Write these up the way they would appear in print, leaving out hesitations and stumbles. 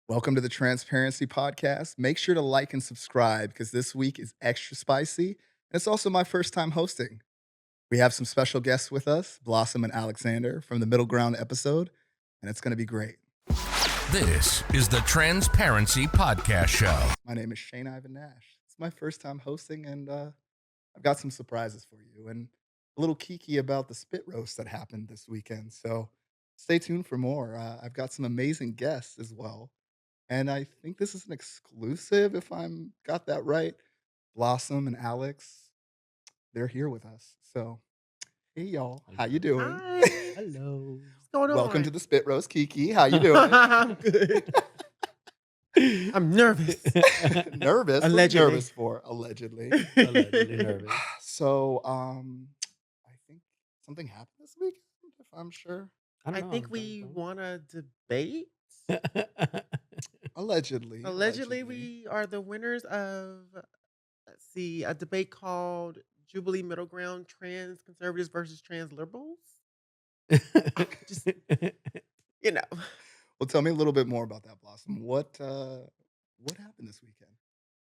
Welcome to the Transparency Podcast. Make sure to like and subscribe because this week is extra spicy. And it's also my first time hosting. We have some special guests with us, Blossom and Alexander from the Middle Ground episode, and it's going to be great. This is the Transparency Podcast Show. My name is Shane Ivan Nash. It's my first time hosting, and I've got some surprises for you and a little kiki about the spit roast that happened this weekend. So stay tuned for more. I've got some amazing guests as well. And I think this is an exclusive, if I'm got that right. Blossom and Alex, they're here with us. So, hey y'all, how you Hello. doing? Hi. Hello. What's going Welcome to on? the Spit Roast, Kiki. How you doing? I'm good. I'm nervous. Nervous? What are you Allegedly. nervous for? Allegedly. Allegedly nervous. So, I think something happened this weekend, if I'm sure. I don't I know. think we want to debate. Allegedly. Allegedly, we are the winners of, let's see, a debate called Jubilee Middle Ground Trans Conservatives versus Trans Liberals. Just, you know. Well, tell me a little bit more about that, Blossom. What happened this weekend?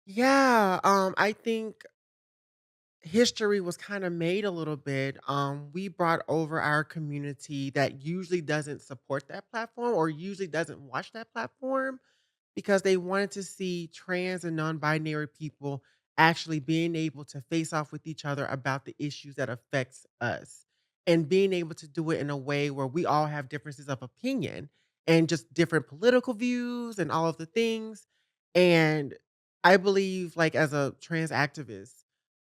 Yeah, I think history was kind of made a little bit. We brought over our community that usually doesn't support that platform or usually doesn't watch that platform because they wanted to see trans and non-binary people actually being able to face off with each other about the issues that affects us and being able to do it in a way where we all have differences of opinion and just different political views and all of the things. And I believe, like, as a trans activist,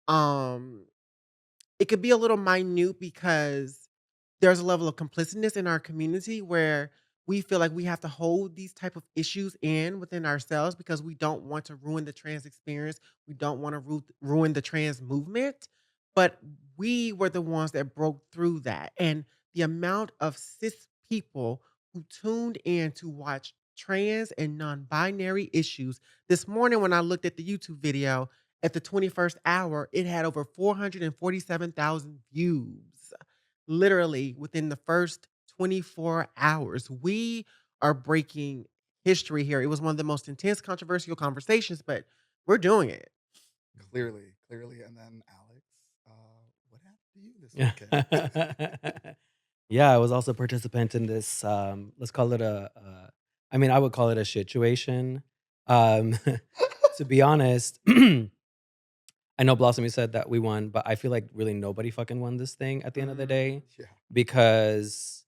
um, it could be a little minute because there's a level of complicitness in our community where we feel like we have to hold these type of issues in within ourselves because we don't want to ruin the trans experience. We don't want to ruin the trans movement. But we were the ones that broke through that. And the amount of cis people who tuned in to watch trans and non-binary issues. This morning when I looked at the YouTube video, at the 21st hour, it had over 447,000 views, literally within the first 24 hours. We are breaking history here. It was one of the most intense, controversial conversations, but we're doing it. Clearly. And then Alex, what happened to you this weekend? Yeah, I was also a participant in this. Let's call it I mean, I would call it a situation. Um, to be honest, I know Blossom, you said that we won, but I feel like really nobody fucking won this thing at the end of the day Yeah. because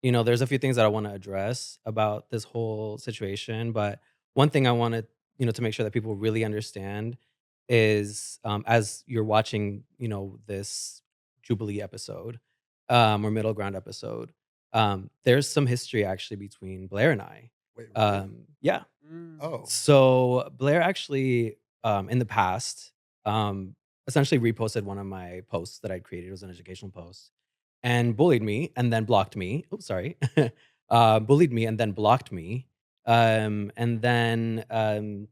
there's a few things that I want to address about this whole situation. But one thing I wanted, to make sure that people really understand is as you're watching, this Jubilee episode or Middle Ground episode, there's some history actually between Blair and I. Wait, really? Yeah. Mm. Oh, So Blair actually, in the past, essentially reposted one of my posts that I'd created. It was an educational post and bullied me and then blocked me. Oops, sorry. Bullied me and then blocked me. And then, I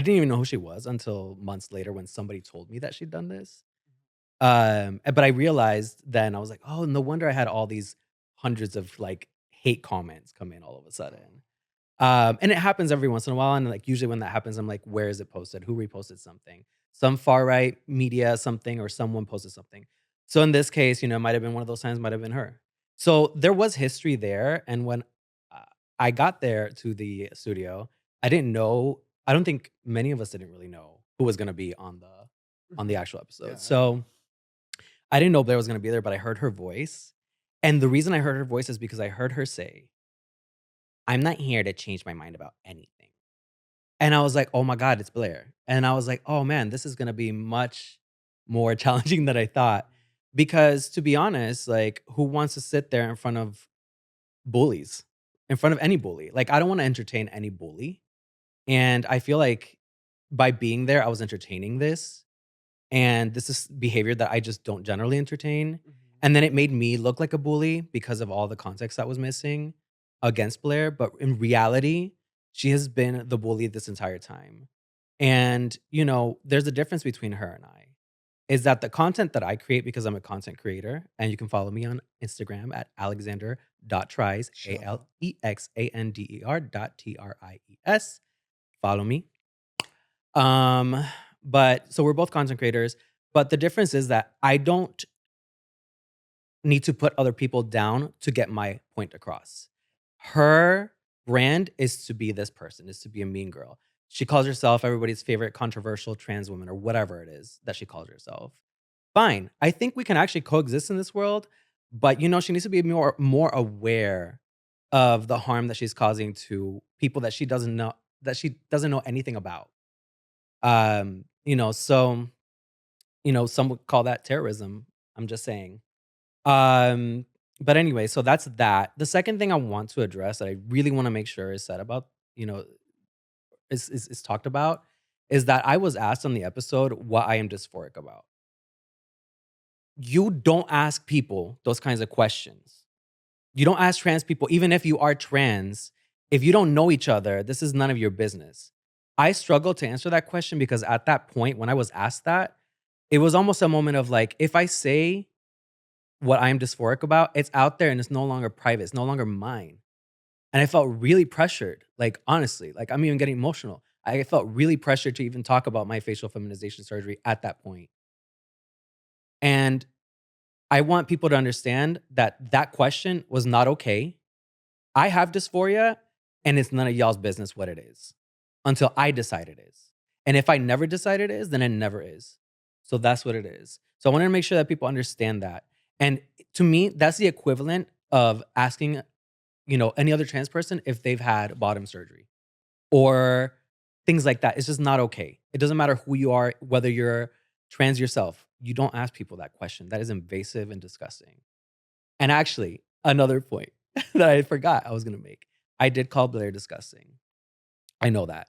didn't even know who she was until months later when somebody told me that she'd done this. But I realized then I was like, oh, no wonder I had all these hundreds of like hate comments come in all of a sudden. And it happens every once in a while. And like usually when that happens, I'm like, where is it posted? Who reposted something? Some far right media, something, or someone posted something. So in this case, it might have been one of those times, might have been her. So there was history there. And when uh, I got there to the studio, I didn't know, I don't think many of us didn't really know who was gonna be on the Mhm. actual episode. yeah. So I didn't know Blair was gonna be there, but I heard her voice. And the reason I heard her voice is because I heard her say, I'm not here to change my mind about anything. And I was like, "Oh my god, it's Blair." And I was like, "Oh man, this is gonna be much more challenging than I thought." Because to be honest, like, who wants to sit there in front of bullies? In front of any bully? Like, I don't wanna entertain any bully. And I feel like by being there, I was entertaining this. And this is behavior that I just don't generally entertain. Mhm. And then it made me look like a bully because of all the context that was missing against Blair. But in reality, she has been the bully this entire time. And, there's a difference between her and I. is that the content that I create, because I'm a content creator, and you can follow me on Instagram at alexander.tries, Shout out. alexander.tries. Follow me. Um, but so we're both content creators, but the difference is that I don't need to put other people down to get my point across. Her brand is to be this person, is to be a mean girl. She calls herself everybody's favorite controversial trans woman or whatever it is that she calls herself. Fine. I think we can actually coexist in this world, but she needs to be more aware of the harm that she's causing to people that she doesn't know anything about. So some would call that terrorism. I'm just saying. Um, but anyway, so that's that. The second thing I want to address that I really want to make sure is said about, you know, is talked about is that I was asked on the episode what I am dysphoric about. You don't ask people those kinds of questions. You don't ask trans people, even if you are trans, if you don't know each other, this is none of your business. I struggle to answer that question because at that point, when I was asked that, it was almost a moment of like, if I say what I'm dysphoric about, it's out there and it's no longer private. It's no longer mine. And I felt really pressured. Like, honestly, like I'm even getting emotional. I felt really pressured to even talk about my facial feminization surgery at that point. And I want people to understand that that question was not okay. I have dysphoria and it's none of y'all's business what it is until I decide it is. And if I never decide it is, then it never is. So that's what it is. So I wanted to make sure that people understand that. And to me, that's the equivalent of asking, any other trans person if they've had bottom surgery or things like that. It's just not okay. It doesn't matter who you are, whether you're trans yourself. You don't ask people that question. That is invasive and disgusting. And actually, another point that I forgot I was gonna make. I did call Blair disgusting. I know that.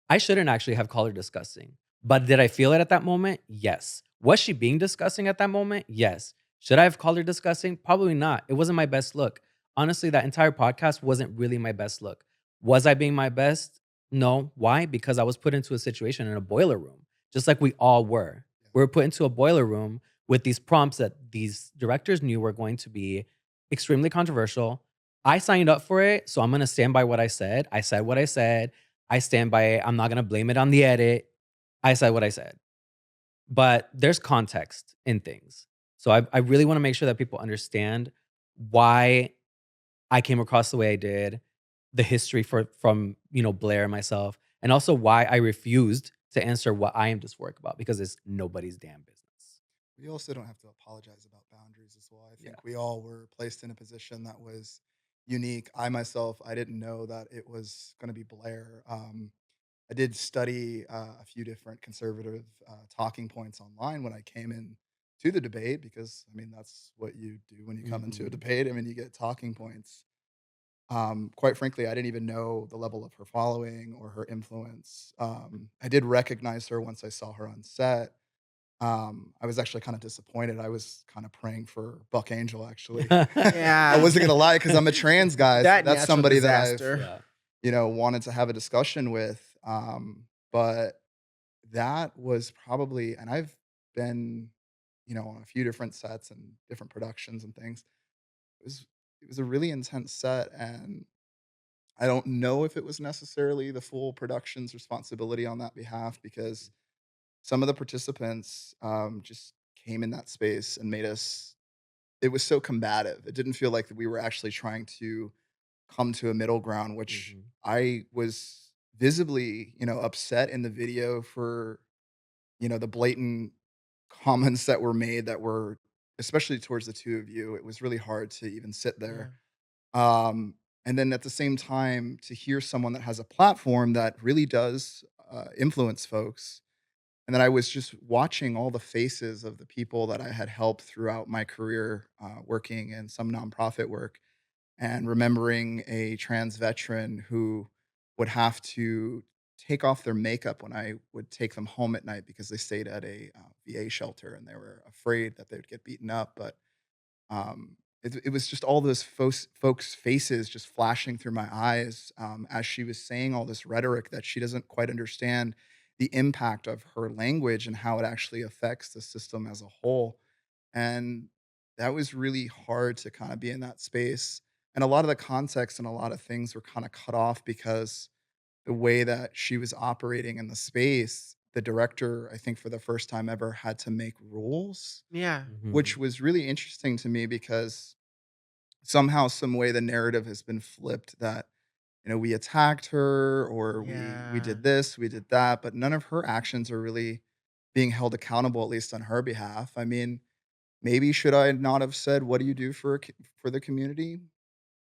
I shouldn't actually have called her disgusting. But did I feel it at that moment? Yes. Was she being disgusting at that moment? Yes. Should I have called her disgusting? Probably not. It wasn't my best look. Honestly, that entire podcast wasn't really my best look. Was I being my best? No. Why? Because I was put into a situation in a boiler room, just like we all were. We were put into a boiler room with these prompts that these directors knew were going to be extremely controversial. I signed up for it, so I'm gonna stand by what I said. I said what I said. I stand by it. I'm not gonna blame it on the edit. I said what I said. But there's context in things. So I really want to make sure that people understand why I came across the way I did, the history from Blair and myself, and also why I refused to answer what I am dysphoric about because it's nobody's damn business. We also don't have to apologize about boundaries as well. I Yeah. think we all were placed in a position that was unique. I myself, I didn't know that it was going to be Blair. I did study a few different conservative talking points online when I came in to the debate because I mean that's what you do when you come into a Mhm. debate. I mean you get talking points. Quite frankly, I didn't even know the level of her following or her influence. I did recognize her once I saw her on set. I was actually kinda disappointed. I was kinda praying for Buck Angel, actually. I Yeah, wasn't gonna lie because 'cause I'm a trans guy, so that that's natural somebody that I've, disaster. Yeah. wanted to have a discussion with, but that was probably and I've been, on a few different sets and different productions and things. It was it was a really intense set, and I don't know if it was necessarily the full production's responsibility on that behalf because some of the participants, just came in that space and made us it was so combative. It didn't feel like that we were actually trying to come to a middle ground, which Mhm. I was visibly, upset in the video for, the blatant comments that were made that were especially towards the 2 of you. It was really hard to even sit Yeah. there. Um, and then at the same time, to hear someone that has a platform that really does, influence folks and then I was just watching all the faces of the people that I had helped throughout my career, working in some nonprofit work, and remembering a trans veteran who would have to take off their makeup when I would take them home at night because they stayed at a, VA shelter and they were afraid that they would get beaten up, but it was just all those folks' faces just flashing through my eyes as she was saying all this rhetoric that she doesn't quite understand. the impact of her language and how it actually affects the system as a whole. And that was really hard to kind of be in that space. And a lot of the context and a lot of things were kind of cut off because the way that she was operating in the space, the director, I think for the first time ever, had to make rules, Yeah. which Mhm. was really interesting to me because somehow, some way, the narrative has been flipped that, we attacked her or we Yeah. did this, we did that, but none of her actions are really being held accountable, at least on her behalf. I mean, maybe should I not have said, "What do you do for the community?"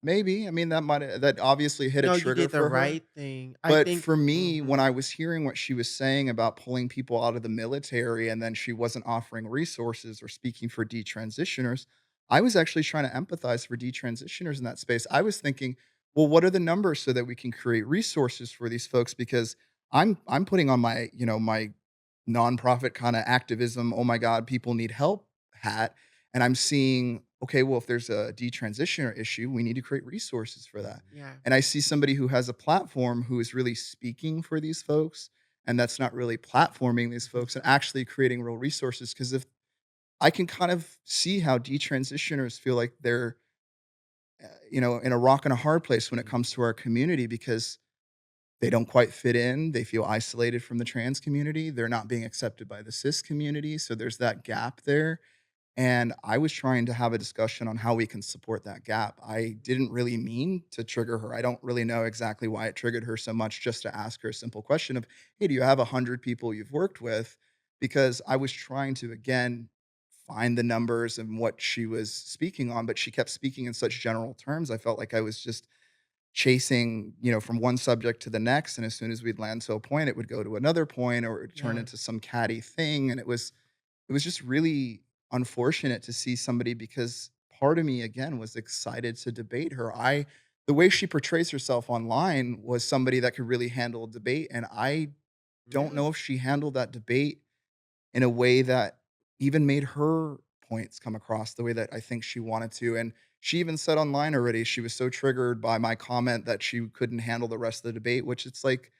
Maybe. I mean, that obviously hit a No, you trigger did the for her. right thing. I But think for me, when mhm. I was hearing what she was saying about pulling people out of the military and then she wasn't offering resources or speaking for detransitioners, I was actually trying to empathize for detransitioners in that space. I was thinking, well, what are the numbers so that we can create resources for these folks? Because I'm putting on my, my nonprofit kind of activism, oh my God, people need help hat. And I'm seeing, okay, well, if there's a detransitioner issue, we need to create resources for that. Yeah. And I see somebody who has a platform who is really speaking for these folks, and that's not really platforming these folks and actually creating real resources. Because if I can kind of see how detransitioners feel like they're, in a rock and a hard place when it comes to our community because they don't quite fit in. They feel isolated from the trans community. They're not being accepted by the cis community. So there's that gap there. And I was trying to have a discussion on how we can support that gap. I didn't really mean to trigger her. I don't really know exactly why it triggered her so much just to ask her a simple question of, "Hey, do you have 100 people you've worked with?" Because I was trying to, again, find the numbers and what she was speaking on, but she kept speaking in such general terms. I felt like I was just chasing, from one subject to the next, and as soon as we'd land to a point, it would go to another point or it would turn Yeah. into some catty thing, and it was just really unfortunate to see somebody because part of me again was excited to debate her. The way she portrays herself online was somebody that could really handle a debate, and I don't Yeah. know if she handled that debate in a way that even made her points come across the way that I think she wanted to. And she even said online already she was so triggered by my comment that she couldn't handle the rest of the debate, which it's like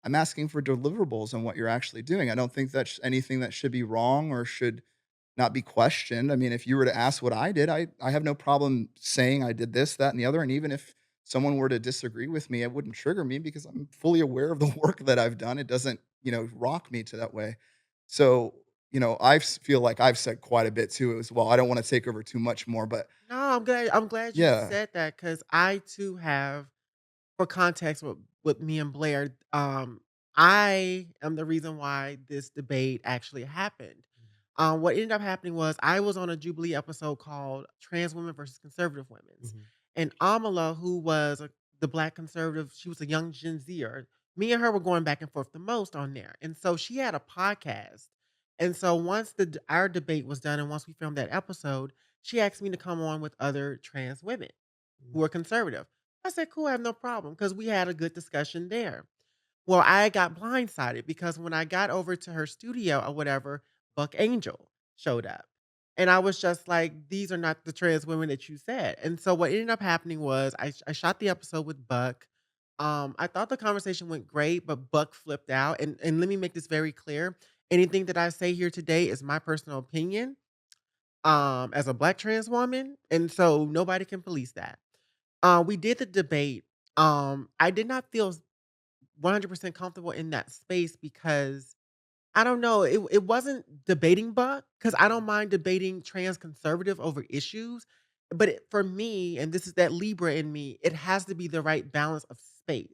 I'm asking for deliverables on what you're actually doing. I don't think that's anything that should be wrong or should not be questioned. I mean, if you were to ask what I did, I have no problem saying I did this, that, and the other. And even if someone were to disagree with me, it wouldn't trigger me because I'm fully aware of the work that I've done. It doesn't, rock me to that way. So, feel like I've said quite a bit too as well. I don't want to take over too much more, but No, I'm glad you yeah. said that because I too have for context with me and Blair, I am the reason why this debate actually happened. What ended up happening was I was on a Jubilee episode called Trans Women versus Conservative Women's. Mhm. And Amala, who was the black conservative, she was a young Gen Zer. Me and her were going back and forth the most on there. And so she had a podcast. And so once our debate was done and once we filmed that episode, she asked me to come on with other trans women who are conservative. I said, cool, I have no problem because we had a good discussion there. Well, I got blindsided because when I got over to her studio or whatever, Buck Angel showed up. And I was just like, these are not the trans women that you said. And so what ended up happening was I shot the episode with Buck. I thought the conversation went great, but Buck flipped out. And let me make this very clear. Anything that I say here today is my personal opinion as a black trans woman. And so nobody can police that. We did the debate. I did not feel 100% comfortable in that space because I don't know, it wasn't debating Buck because I don't mind debating trans conservative over issues, but for me, and this is that Libra in me, it has to be the right balance of space.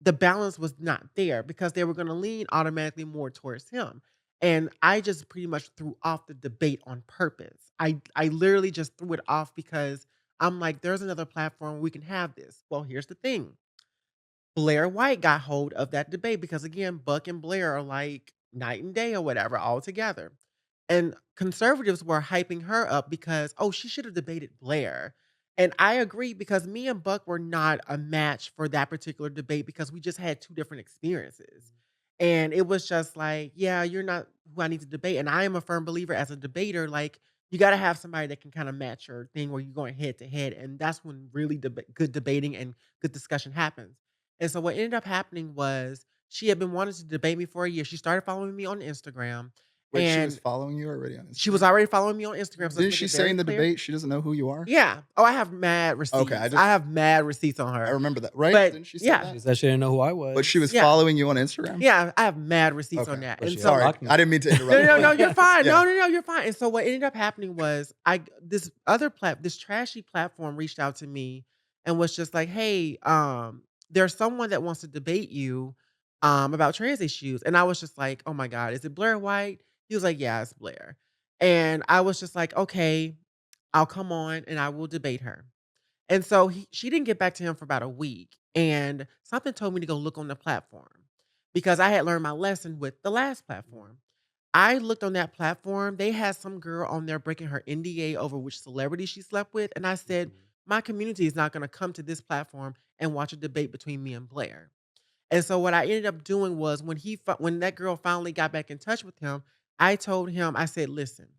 The balance was not there because they were going to lean automatically more towards him. And I just pretty much threw off the debate on purpose. I literally just threw it off because I'm like, there's another platform where we can have this. Well, here's the thing. Blair White got hold of that debate because again, Buck and Blair are like night and day or whatever all together. And conservatives were hyping her up because, oh, she should have debated Blair. And I agree because me and Buck were not a match for that particular debate because we just had two different experiences. And it was just like, yeah, you're not who I need to debate. And I am a firm believer as a debater, like, you got to have somebody that can kind of match your thing where you're going head to head. And that's when really good debating and good discussion happens. And so what ended up happening was She had been wanting to debate me for a year. She started following me on Instagram, Wait, she was and following you already on she was Instagram? already following me on Instagram, so let's Didn't make she it say very in the clear. debate she doesn't know who you are? Yeah. Oh, I have mad Okay, receipts. I have mad receipts on I her. remember that, right? But Didn't she say yeah, that? She said she didn't know who I But she was was, yeah, following you on Instagram? yeah, I have mad receipts on Okay. that. but And she had so Sorry, blocked me. I didn't mean to no, interrupt. no, no, you're fine. Yeah. No, no, no, you're fine. And so what ended up happening was this trashy platform reached out to me and was just like, "Hey, there's someone that wants to debate you about trans issues." And I was just like, "Oh my God, is it Blair White?" He was like, "Yeah, it's Blair." And I was just like, "Okay, I'll come on and I will debate her." And so she didn't get back to him for about a week. And something told me to go look on the platform because I had learned my lesson with the last platform. I looked on that platform. They had some girl on there breaking her NDA over which celebrity she slept with. And I said, Mhm. my community is not going to come to this platform and watch a debate between me and Blair. And so what I ended up doing was when that girl finally got back in touch with him, I told him, I said, listen,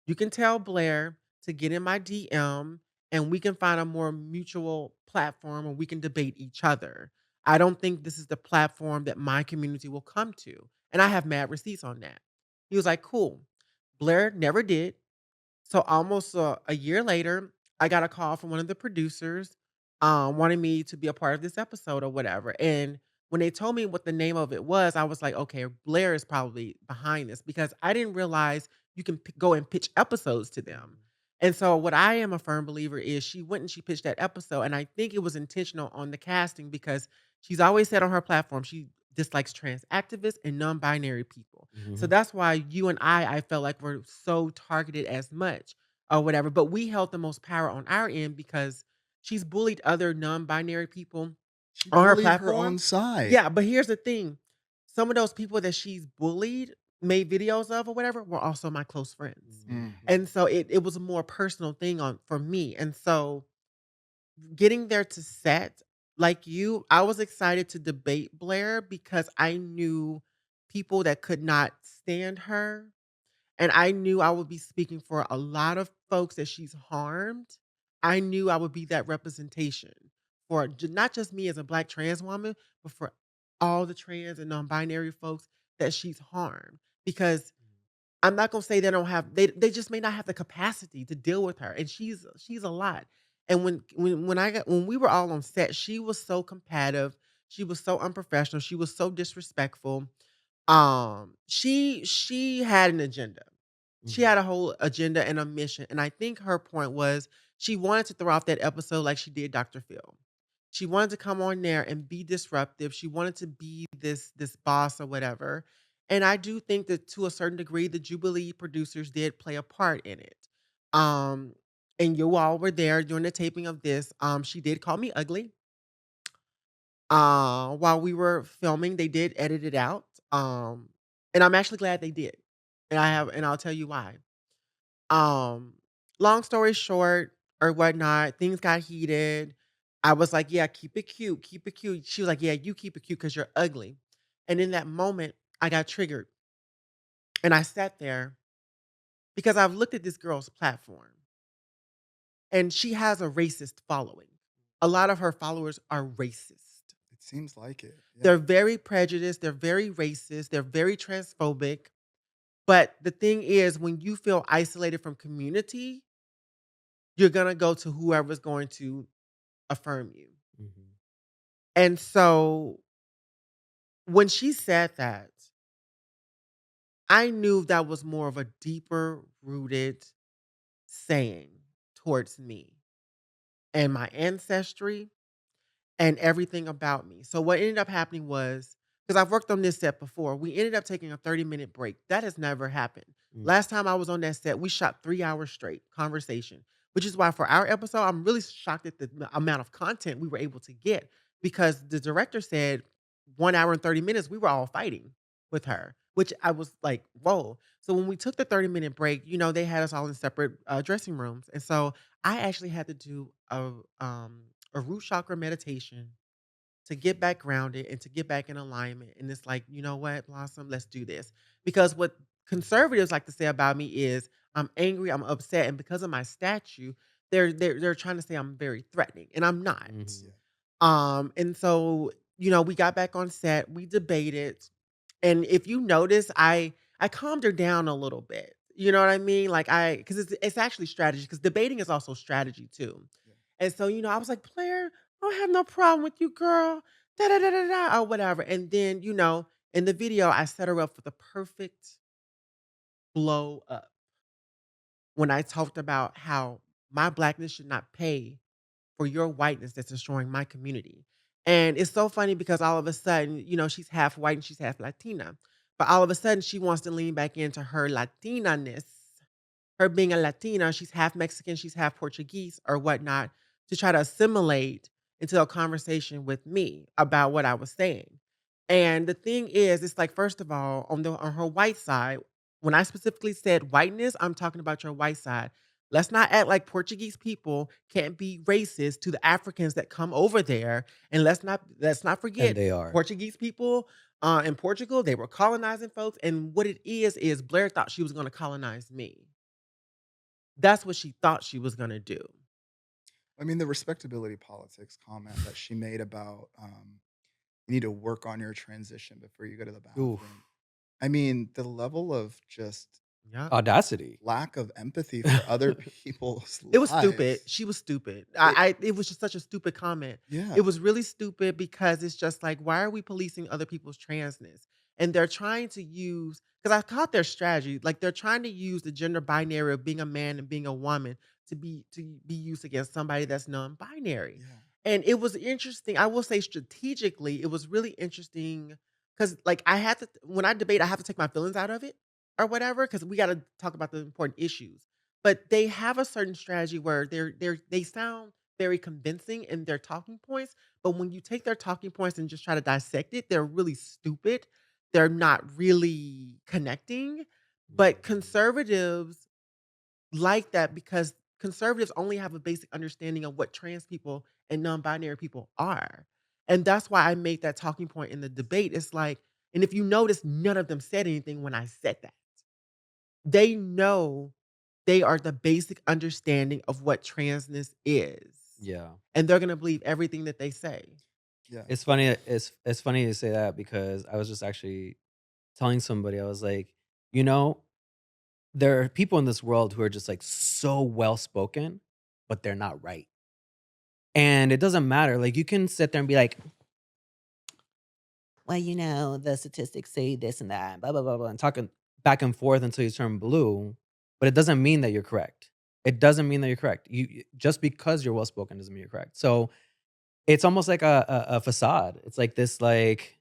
you can tell Blair to get in my DM and we can find a more mutual platform and we can debate each other. I don't think this is the platform that my community will come to. And I have mad receipts on that. He was like, cool. Blair never did. So almost a year later, I got a call from one of the producers, wanting me to be a part of this episode or whatever. And when they told me what the name of it was, I was like, okay, Blair is probably behind this because I didn't realize you can go and pitch episodes to them. Mhm. And so what I am a firm believer is she went and she pitched that episode, and I think it was intentional on the casting because she's always said on her platform she dislikes trans activists and non-binary people. So Mhm. that's why you and I felt like we're so targeted as much or whatever. But we held the most power on our end because she's bullied other non-binary people She on her bullied her own platform. side. Yeah, but here's the thing. Some of those people that she's bullied, made videos of or whatever, were also my close friends. Mm. And so it was a more personal thing on for me. And so getting there to set, like you, I was excited to debate Blair because I knew people that could not stand her. And I knew I would be speaking for a lot of folks that she's harmed. I knew I would be that representation for not just me as a Black trans woman, but for all the trans and non binary folks that she's harmed. Because I'm not gonna say they just may not have the capacity to deal with her, and she's a lot. And when we were all on set, she was so combative, she was so unprofessional, she was so disrespectful. She had an agenda. She had Mhm. a whole agenda and a mission, and I think her point was she wanted to throw off that episode like she did Dr. Phil. She wanted to come on there and be disruptive. She wanted to be this boss or whatever. And I do think that to a certain degree, the Jubilee producers did play a part in it. Um, and you all were there during the taping of this. She did call me ugly. While we were filming, they did edit it out. And I'm actually glad they did. And I'll tell you why. Um, Long story short or whatnot, things got heated. I was like, "Yeah, keep it cute, keep it cute." She was like, "Yeah, you keep it cute because you're ugly." And in that moment, I got triggered, and I sat there because I've looked at this girl's platform, and she has a racist following. A lot of her followers are racist. It seems like it. Yeah. They're very prejudiced. They're very racist. They're very transphobic. But the thing is, when you feel isolated from community, you're gonna go to whoever's going to affirm you. Mhm. And so when she said that, I knew that was more of a deeper rooted saying towards me and my ancestry and everything about me. So what ended up happening was because I've worked on this set before, we ended up taking a 30-minute break. That has never happened. Mm. Last time I was on that set, we shot 3 hours straight conversation, which is why for our episode, I'm really shocked at the amount of content we were able to get because the director said 1 hour and 30 minutes, we were all fighting with her, which I was like, whoa. So when we took the 30-minute break, they had us all in separate dressing rooms. And so I actually had to do a root chakra meditation to get back grounded and to get back in alignment. And it's like, you know what, Blossom, let's do this. Because what conservatives like to say about me is I'm angry, I'm upset, and because of my statue, they're trying to say I'm very threatening, and I'm not. Yeah. Mhm. And so we got back on set, we debated, and if you notice, I calmed her down a little bit. You know what I mean? Like because it's actually strategy. Because debating is also strategy too. Yeah. And so I was like, Blair, I don't have no problem with you, girl. Da da da da da, or whatever. And then in the video, I set her up for the perfect blow up when I talked about how my blackness should not pay for your whiteness that's destroying my community. And it's so funny because all of a sudden, she's half white and she's half Latina. But all of a sudden, she wants to lean back into her Latina-ness, her being a Latina. She's half Mexican, she's half Portuguese or whatnot, to try to assimilate into a conversation with me about what I was saying. And the thing is, it's like, first of all, on her white side, when I specifically said whiteness, I'm talking about your white side. Let's not act like Portuguese people can't be racist to the Africans that come over there. And let's not And forget they are. Portuguese people in Portugal, they were colonizing folks. And what it is Blair thought she was going to colonize me. That's what she thought she was gonna do. I mean, the respectability politics comment that she made about, you need to work on your transition before you go to the bathroom. Oof. I mean, the level of just Yep. Audacity. lack of empathy for other people's It was stupid. lives. She was stupid. It It was just such a stupid comment. Yeah, It was really stupid because it's just like, why are we policing other people's transness? And they're trying to use, because I caught their strategy, like they're trying to use the gender binary of being a man and being a woman to be used against somebody that's non-binary. yeah, And it was interesting. I will say strategically, it was really interesting because like I had to when I debate, I have to take my feelings out of it or whatever, because we got to talk about the important issues. But they have a certain strategy where they sound very convincing in their talking points, but when you take their talking points and just try to dissect it, they're really stupid. They're not really connecting. But Mhm. conservatives like that because conservatives only have a basic understanding of what trans people and non-binary people are. And that's why I made that talking point in the debate. It's like, and if you notice, none of them said anything when I said that. They know they are the basic understanding of what transness is. Yeah. And they're gonna believe everything that they say. yeah. It's funny you say that because I was just actually telling somebody, I was like, you know, there are people in this world who are just like so well spoken, but they're not right. And it doesn't matter. Like you can sit there and be like, well, the statistics say this and that, blah, blah, blah, blah, and talking back and forth until you turn blue. But it doesn't mean that you're correct. It doesn't mean that you're correct. Just because you're well spoken doesn't mean you're correct. So it's almost like a facade. It's like this, like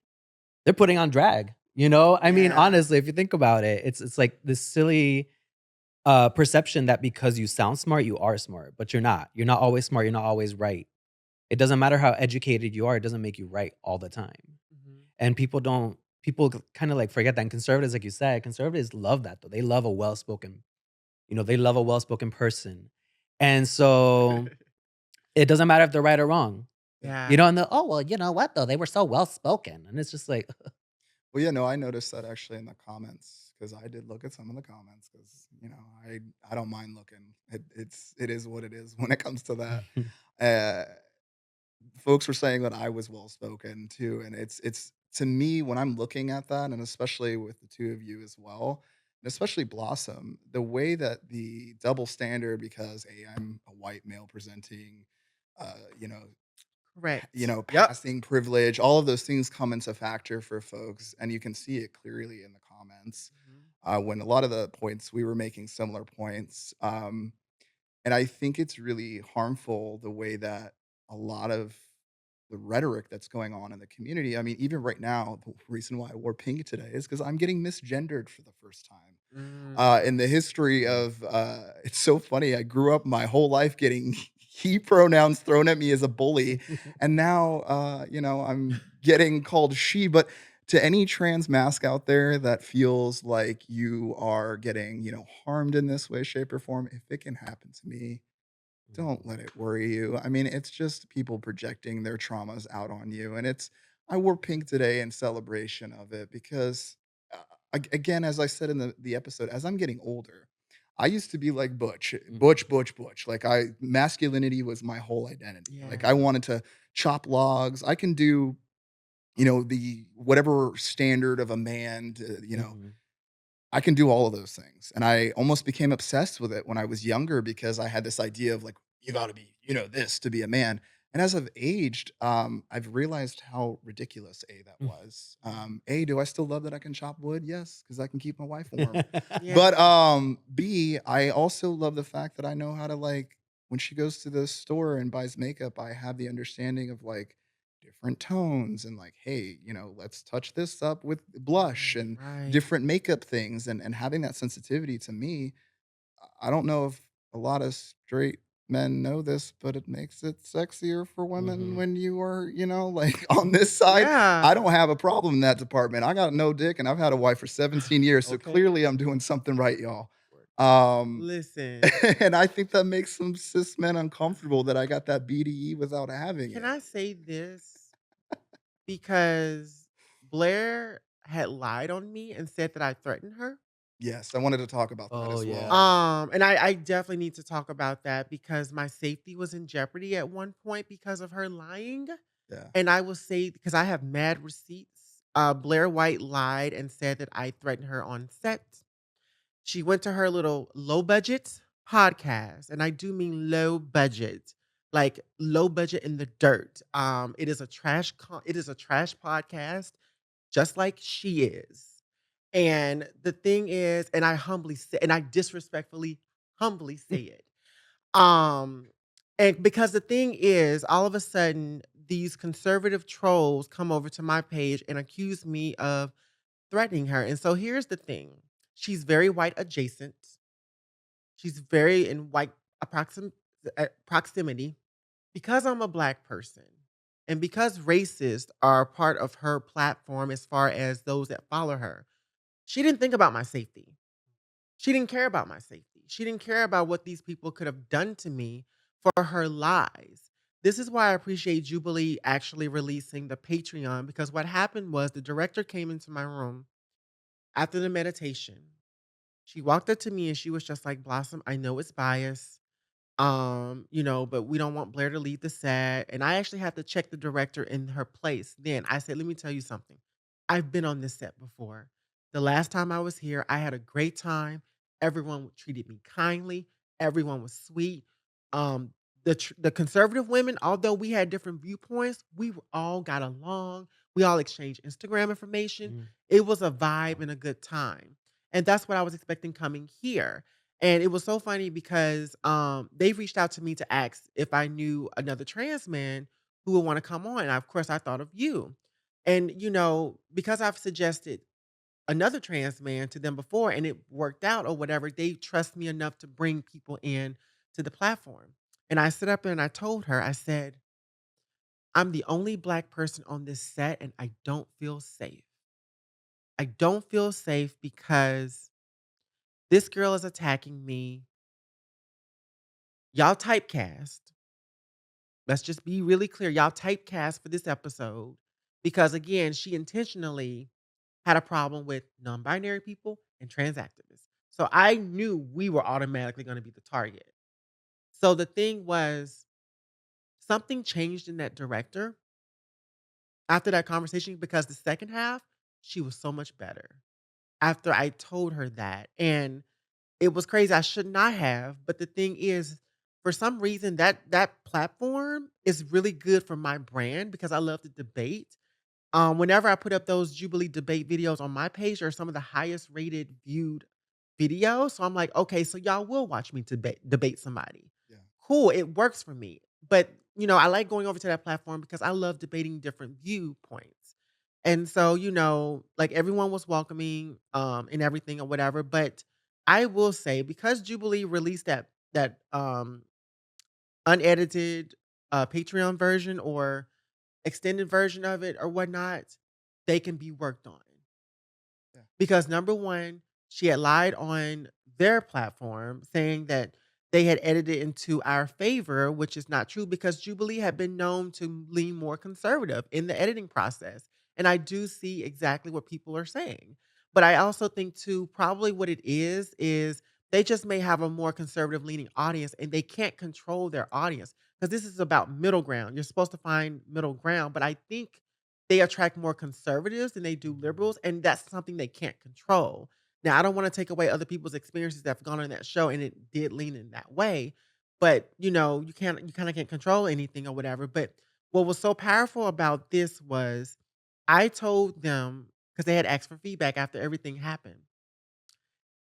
they're putting on drag. I mean, Yeah. honestly, if you think about it, it's like this silly perception that because you sound smart, you are smart, but you're not. You're not always smart. You're not always right. It doesn't matter how educated you are. It doesn't make you right all the time. Mhm. And people kind of like forget that. And conservatives, like you said, conservatives love that though. They love a well spoken, they love a well spoken person. And so it doesn't matter if they're right or wrong. Yeah. And oh, well, you know what though? They were so well spoken. And it's just like, Well, yeah, no, I noticed that actually in the comments because I did look at some of the comments because I don't mind looking. It is what it is when it comes to that. Uh, Folks were saying that I was well spoken too, and it's to me when I'm looking at that, and especially with the two of you as well, and especially Blossom, the way that the double standard because I'm a white male presenting, uh, you know, Correct. Yep. passing privilege, all of those things come into factor for folks, and you can see it clearly in the comments Mhm. when a lot of the points we were making similar points. And I think it's really harmful the way that a lot of the rhetoric that's going on in the community. I mean, even right now, the reason why I wore pink today is because I'm getting misgendered for the first time in the history Mm. of. It's so funny. I grew up my whole life getting he pronouns thrown at me as a bully, and now I'm getting called she. But to any trans mask out there that feels like you are getting harmed in this way, shape, or form, if it can happen to me, don't let it worry you. I mean, it's just people projecting their traumas out on you, and I wore pink today in celebration of it because, again, as I said in the episode, as I'm getting older, I used to be like Butch, Mhm. Butch, Butch, Butch. Like masculinity was my whole identity. Like Yeah. I wanted to chop logs. I can do the whatever standard of a man to, Mhm. I can do all of those things, and I almost became obsessed with it when I was younger because I had this idea of, like, "You gotta be, this to be a man," and as I've aged, I've realized how ridiculous, A, that Mm. was. A, do I still love that I can chop wood? Yes, because I can keep my wife warm. Yeah. But, B, I also love the fact that I know how to, like, when she goes to the store and buys makeup, I have the understanding of, like, different tones and, like, "Hey, let's touch this up with blush," Right, and right. different makeup things, and having that sensitivity to me, I don't know if a lot of straight men know this, but it makes it sexier for women Mhm. when you are, like, on this side. I Yeah. don't have a problem in that department. I got no dick, and I've had a wife for 17 years, so Okay. clearly I'm doing something right, y'all. Um, Listen, and I think that makes some cis men uncomfortable that I got that BDE without having can it. I say this? Because Blair had lied on me and said that I threatened her. Yes, I wanted to talk about that Oh, as well. yeah. And I definitely need to talk about that because my safety was in jeopardy at one point because of her lying. Yeah. And I will say, because I have mad receipts, Blair White lied and said that I threatened her on set. She went to her little low budget podcast, and I do mean low budget, like low budget in the dirt. It is a trash podcast, just like she is. And the thing is, and I humbly say, and I disrespectfully, humbly say it. Um, and because the thing is, all of a sudden, these conservative trolls come over to my page and accuse me of threatening her. And so here's the thing. She's very white adjacent. She's very in white proximity. Because I'm a black person and because racists are part of her platform as far as those that follow her, she didn't think about my safety. She didn't care about my safety. She didn't care about what these people could have done to me for her lies. This is why I appreciate Jubilee actually releasing the Patreon because what happened was the director came into my room after the meditation. She walked up to me and she was just like, Blossom, I know it's biased. But we don't want Blair to leave the set. And I actually have to check the director in her place. Then I said, let me tell you something. I've been on this set before. The last time I was here, I had a great time. Everyone treated me kindly. Everyone was sweet. Um, the conservative women, although we had different viewpoints, all got along. We all exchanged Instagram information. Mm. It was a vibe Wow. and a good time. And that's what I was expecting coming here. And it was so funny because, they reached out to me to ask if I knew another trans man who would wanna come on, and of course, I thought of you. And, because I've suggested another trans man to them before and it worked out or whatever, they trust me enough to bring people in to the platform. And I stood up and I told her, I said, "I'm the only black person on this set, and I don't feel safe. I don't feel safe because this girl is attacking me. Y'all typecast. Let's just be really clear. Y'all typecast for this episode because, again, she intentionally had a problem with non binary people and trans activists. So I knew we were automatically going to be the target. So the thing was, something changed in that director after that conversation because the second half, she was so much better after I told her that. And it was crazy. I should not have, but the thing is, for some reason, that platform is really good for my brand because I love to debate. Whenever I put up those Jubilee debate videos on my page, they're some of the highest rated viewed videos. So I'm like, okay, so y'all will watch me debate somebody. Yeah. Cool, it works for me. But I like going over to that platform because I love debating different viewpoints. And so, like everyone was welcoming and everything or whatever. But I will say, because Jubilee released that unedited Patreon version or extended version of it or whatnot, they can be worked on. Yeah. Because number one, she had lied on their platform saying that they had edited into our favor, which is not true because Jubilee had been known to lean more conservative in the editing process. And I do see exactly what people are saying. But I also think too, probably what it is they just may have a more conservative leaning audience and they can't control their audience because this is about middle ground. You're supposed to find middle ground. But I think they attract more conservatives than they do liberals, and that's something they can't control. Now, I don't wanna take away other people's experiences that have gone on that show, and it did lean in that way, but, you kinda can't control anything or whatever, but what was so powerful about this was I told them because they had asked for feedback after everything happened.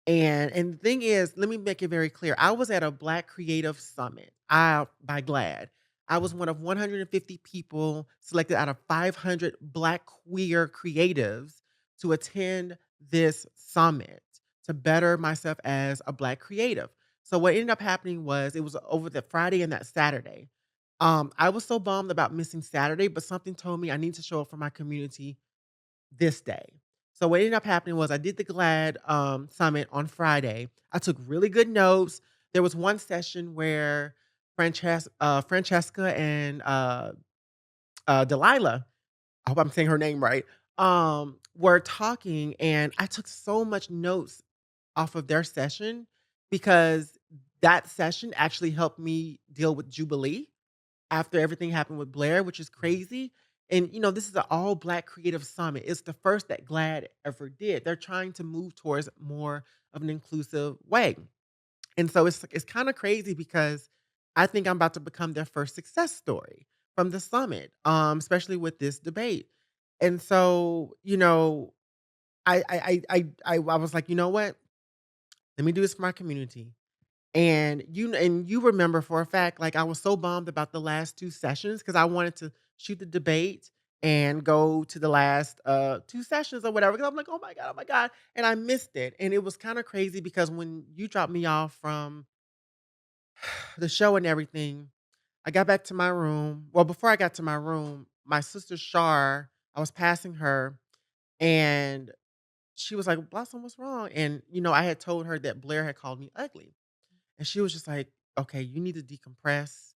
And the thing is, let me make it very clear. I was at a Black Creative Summit by GLAD. I was one of 150 people selected out of 500 Black queer creatives to attend this summit to better myself as a Black creative. So what ended up happening was it was over the Friday and that Saturday. I was so bummed about missing Saturday, but something told me I need to show up for my community this day. So what ended up happening was I did the GLAD, summit on Friday. I took really good notes. There was one session where Francesca and, Delilah, I hope I'm saying her name right, were talking, and I took so much notes off of their session because that session actually helped me deal with Jubilee after everything happened with Blair, which is crazy. And this is an all Black creative summit. It's the first that GLAD ever did. They're trying to move towards more of an inclusive way. And so it's kind of crazy because I think I'm about to become their first success story from the summit, especially with this debate. And so, I was like, you know what? Let me do this for my community. And you remember for a fact, like, I was so bummed about the last 2 sessions because I wanted to shoot the debate and go to the last, 2 sessions or whatever. Because 'cause I'm like, oh my god," and I missed it, and it was kinda crazy because when you dropped me off from the show and everything, I got back to my room. Well, before I got to my room, my sister Shar, I was passing her, and she was like, "Blossom, what's wrong?" And, I had told her that Blair had called me ugly. And she was just like, "Okay, you need to decompress.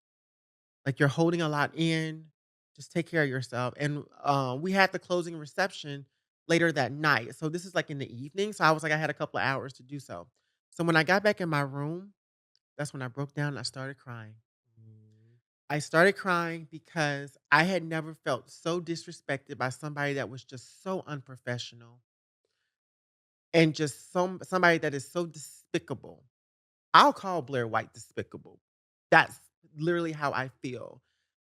Like, you're holding a lot in. Just take care of yourself." And we had the closing reception later that night. So this is like in the evening. So I was like, I had a couple of hours to do so. So when I got back in my room, that's when I broke down and I started crying. I started crying because I had never felt so disrespected by somebody that was just so unprofessional and just somebody that is so despicable. I'll call Blair White despicable. That's literally how I feel.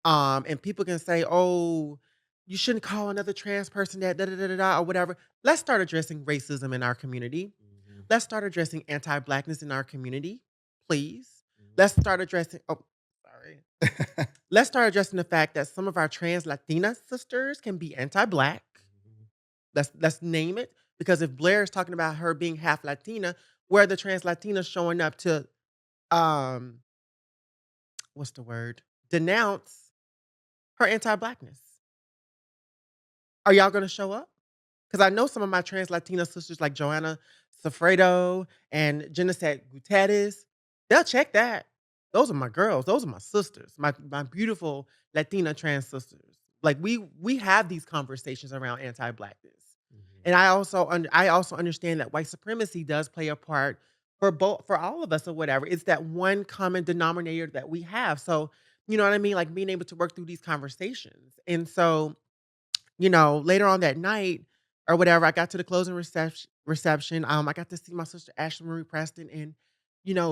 And people can say, "Oh, you shouldn't call another trans person that da da da da da," or whatever. Let's start addressing racism in our community. Mhm, Let's start addressing anti-blackness in our community, please. mhm, Let's start addressing. Oh, sorry. Let's start addressing the fact that some of our trans Latina sisters can be anti-black. mhm. Let's name it because if Blair is talking about her being half Latina, where are the trans Latinas showing up to um what's the word? Denounce her anti-blackness. Are y'all gonna show up? Because I know some of my trans Latina sisters like Joanna Safredo and Geneset Gutierrez, they'll check that. Those are my girls. Those are my sisters, my beautiful Latina trans sisters. Like we have these conversations around anti-blackness. Mhm. And I also understand that white supremacy does play a part for all of us or whatever. It's that one common denominator that we have. So, you know what I mean? Like being able to work through these conversations. And so later on that night or whatever, I got to the closing reception. I got to see my sister Ashley Marie Preston, and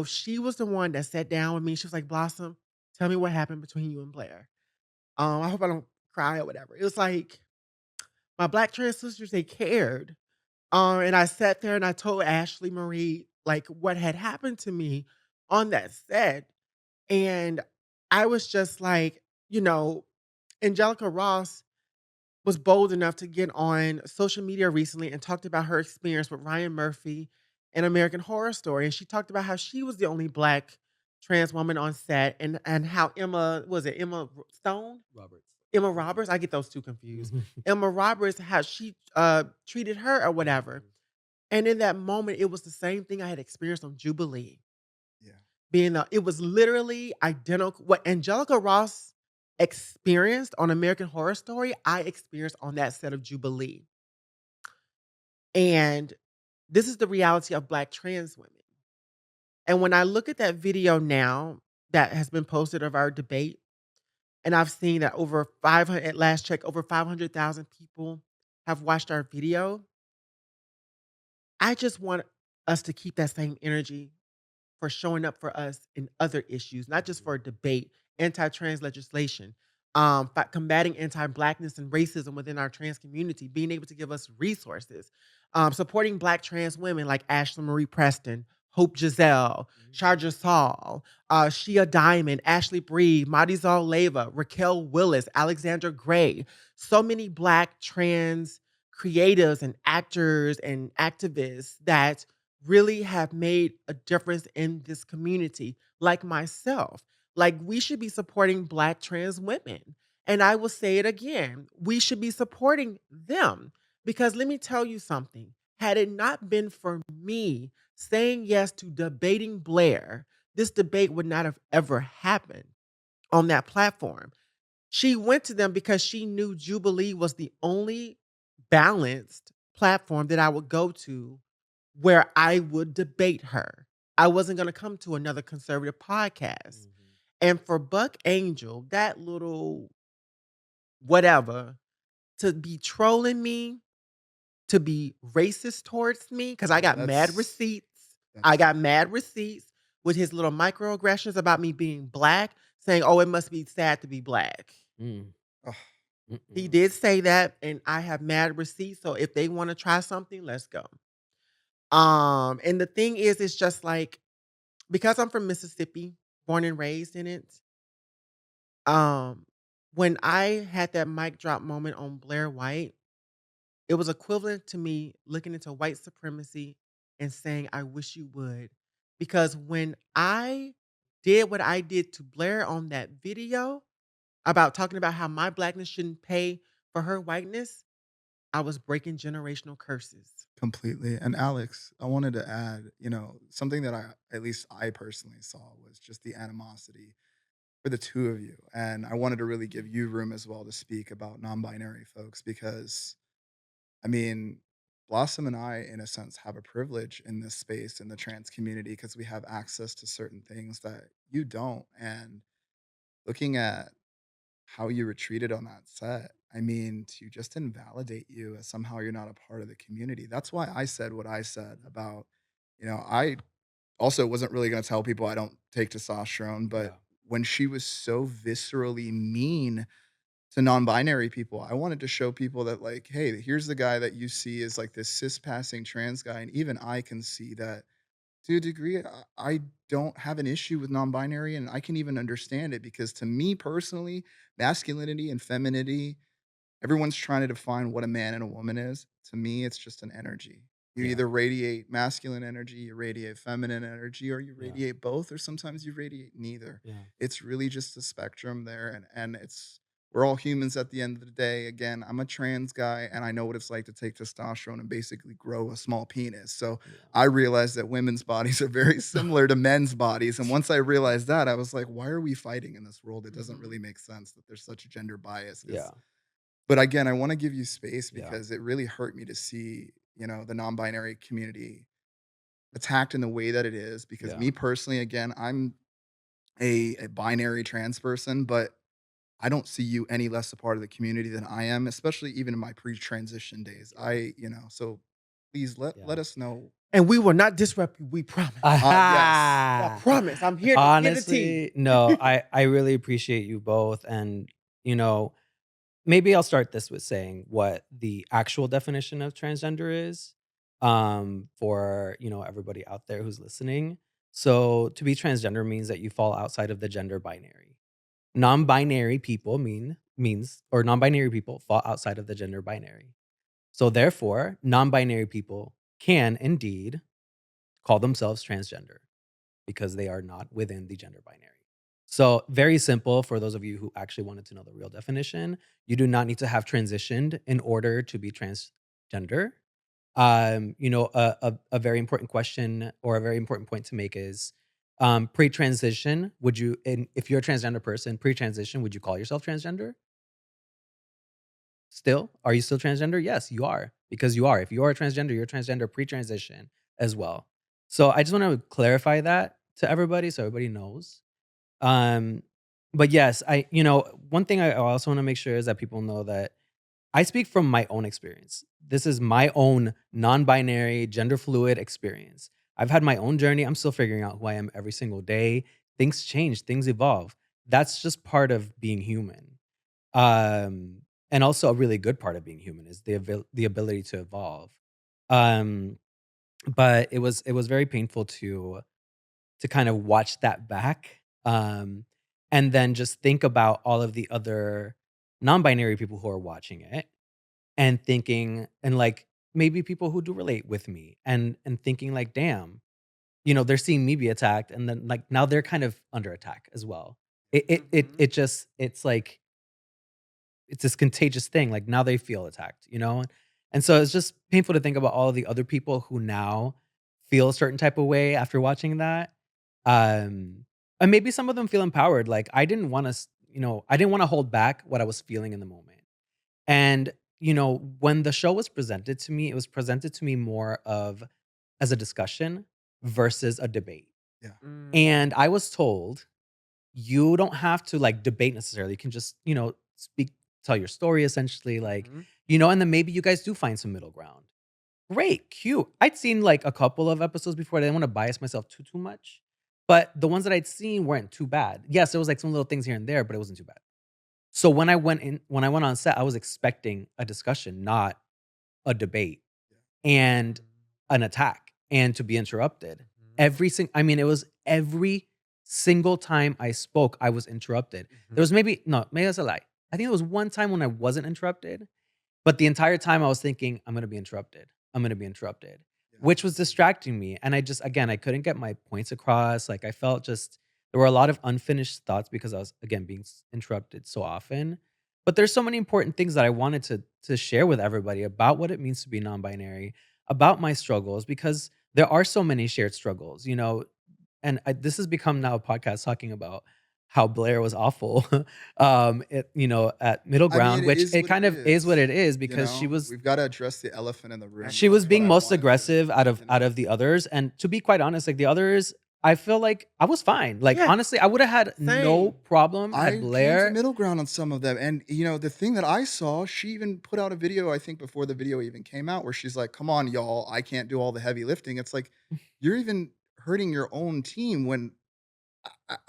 she was the one that sat down with me. She was like, "Blossom, tell me what happened between you and Blair." I hope I don't cry or whatever. It was like my black trans sisters, they cared. And I sat there and I told Ashley Marie like what had happened to me on that set, and I was just like, Angelica Ross was bold enough to get on social media recently and talked about her experience with Ryan Murphy and American Horror Story. And she talked about how she was the only black trans woman on set and how Emma Stone? Roberts. Emma Roberts? I get those 2 confused. Mhm. Emma Roberts, how she treated her or whatever. Mhm. And in that moment, it was the same thing I had experienced on Jubilee. Yeah. It was literally identical. What Angelica Ross experienced on American Horror Story, I experienced on that set of Jubilee. And this is the reality of Black trans women. And when I look at that video now that has been posted of our debate, And I've seen that over 500 at last check, over 500,000 people have watched our video. I just want us to keep that same energy for showing up for us in other issues, not just for debate, anti-trans legislation, combating anti-blackness and racism within our trans community, being able to give us resources, supporting Black trans women like Ashley Marie Preston, Hope Giselle, Mhm. Sharja Saul, Shia Diamond, Ashley Breed, Madizal Leva, Raquel Willis, Alexandra Gray. So many Black trans creatives and actors and activists that really have made a difference in this community, like myself. Like, we should be supporting Black trans women. And I will say it again, we should be supporting them. Because let me tell you something, had it not been for me saying yes to debating Blair, this debate would not have ever happened on that platform. She went to them because she knew Jubilee was the only balanced platform that I would go to where I would debate her. I wasn't gonna come to another conservative podcast. Mhm. And for Buck Angel, that little whatever, to be trolling me, to be racist towards me, because I Yeah, got mad receipts. I that's got mad receipts with his little microaggressions about me being Black, saying, "Oh, it must be sad to be Black." Mm. ugh, He Mm-mm. did say that, and I have mad receipts, so if they wanna try something, let's go. And the thing is, it's just like, because I'm from Mississippi, born and raised in it, um, when I had that mic drop moment on Blair White, it was equivalent to me looking into white supremacy and saying, "I wish you would." Because when I did what I did to Blair on that video about talking about how my Blackness shouldn't pay for her whiteness, I was breaking generational curses. completely. And Alex, I wanted to add, something that at least I personally saw was just the animosity for the two of you. And I wanted to really give you room as well to speak about non-binary folks because I mean, Blossom and I, in a sense, have a privilege in this space in the trans community because we have access to certain things that you don't. And looking at how you were treated on that set, I mean, to just invalidate you as somehow you're not a part of the community. That's why I said what I said about, I also wasn't really going to tell people I don't take testosterone, but Yeah. when she was so viscerally mean to non-binary people, I wanted to show people that, like, hey, here's the guy that you see as like this cis passing trans guy, and even I can see that to a degree. I don't have an issue with non-binary, and I can even understand it because to me personally, masculinity and femininity, everyone's trying to define what a man and a woman is. To me, it's just an energy. You Yeah. either radiate masculine energy, you radiate feminine energy, or you Yeah. radiate both, or sometimes you radiate neither. Yeah. It's really just a spectrum there, and it's we're all humans at the end of the day. Again, I'm a trans guy, and I know what it's like to take testosterone and basically grow a small penis. So Yeah. I realized that women's bodies are very similar to men's bodies. And once I realized that, I was like, why are we fighting in this world? It doesn't Mhm. really make sense that there's such a gender bias. Yeah. But again, I want to give you space Yeah. because it really hurt me to see, the non-binary community attacked in the way that it is. Because Yeah. me personally, again, I'm a binary trans person, but I don't see you any less a part of the community than I am, especially even in my pre-transition days. So please let Yeah. us know. And we will not disrupt you, we promise. Yes. I promise. I'm here to give it to you. Honestly, no, I really appreciate you both. And, you know, maybe I'll start this with saying what the actual definition of transgender is, for, everybody out there who's listening. So to be transgender means that you fall outside of the gender binary. Non-binary people means or non-binary people fall outside of the gender binary. So therefore, non-binary people can indeed call themselves transgender because they are not within the gender binary. So, very simple for those of you who actually wanted to know the real definition. You do not need to have transitioned in order to be transgender. A very important question or a very important point to make is pre-transition. If you're a transgender person, pre-transition, would you call yourself transgender? Still? Are you still transgender? Yes, you are, because you are. If you are a transgender, you're a transgender pre-transition as well. So I just want to clarify that to everybody so everybody knows. Um, But yes, one thing I also wanna make sure is that people know that I speak from my own experience. This is my own non-binary, gender fluid experience. I've had my own journey. I'm still figuring out who I am every single day. Things change, things evolve. That's just part of being human. Um, and also a really good part of being human is the ability to evolve. Um, but it was very painful to kind of watch that back, and then just think about all of the other non-binary people who are watching it and thinking and, like, maybe people who do relate with me and thinking like, "Damn," they're seeing me be attacked, and then, like, now they're kind of under attack as well. Mhm. It's like it's this contagious thing, like, now they feel attacked, And so it's just painful to think about all of the other people who now feel a certain type of way after watching that. Um, and maybe some of them feel empowered, like, I didn't wanna hold back what I was feeling in the moment. And, when the show was presented to me, it was presented to me more of as a discussion versus a debate. Yeah. Mm. And I was told, "You don't have to, like, debate necessarily. You can just, tell your story essentially, like, Mhm. and then maybe you guys do find some middle ground." Great, cute. I'd seen, like, a couple of episodes before. I didn't wanna bias myself too much, but the ones that I'd seen weren't too bad. Yes, there was, like, some little things here and there, but it wasn't too bad. So when I went on set, I was expecting a discussion, not a debate and Mm. an attack and to be interrupted. Mhm. I mean, it was every single time I spoke, I was interrupted. There Mhm. was maybe that's a lie. I think there was one time when I wasn't interrupted, but the entire time I was thinking, "I'm gonna be interrupted. I'm gonna be interrupted," Yeah. which was distracting me, and I couldn't get my points across, like, I felt just there were a lot of unfinished thoughts because I was, again, being interrupted so often, but there's so many important things that I wanted to share with everybody about what it means to be non-binary, about my struggles, because there are so many shared struggles, and this has become now a podcast talking about how Blair was awful, at middle I mean, ground, it which is it what it kind of is what is, it is because she was We've gotta address the elephant in the room, That's she and was that's what being I okay. most wanted to, aggressive out of the others, and to be quite honest, like, the others, I feel like I was fine. Like, Yeah, honestly, I woulda had no same. problem had I came to Blair. middle ground on some of them, and, the thing that I saw, she even put out a video, I think, before the video even came out, where she's like, "Come on, y'all, I can't do all the heavy lifting." It's like, you're even hurting your own team when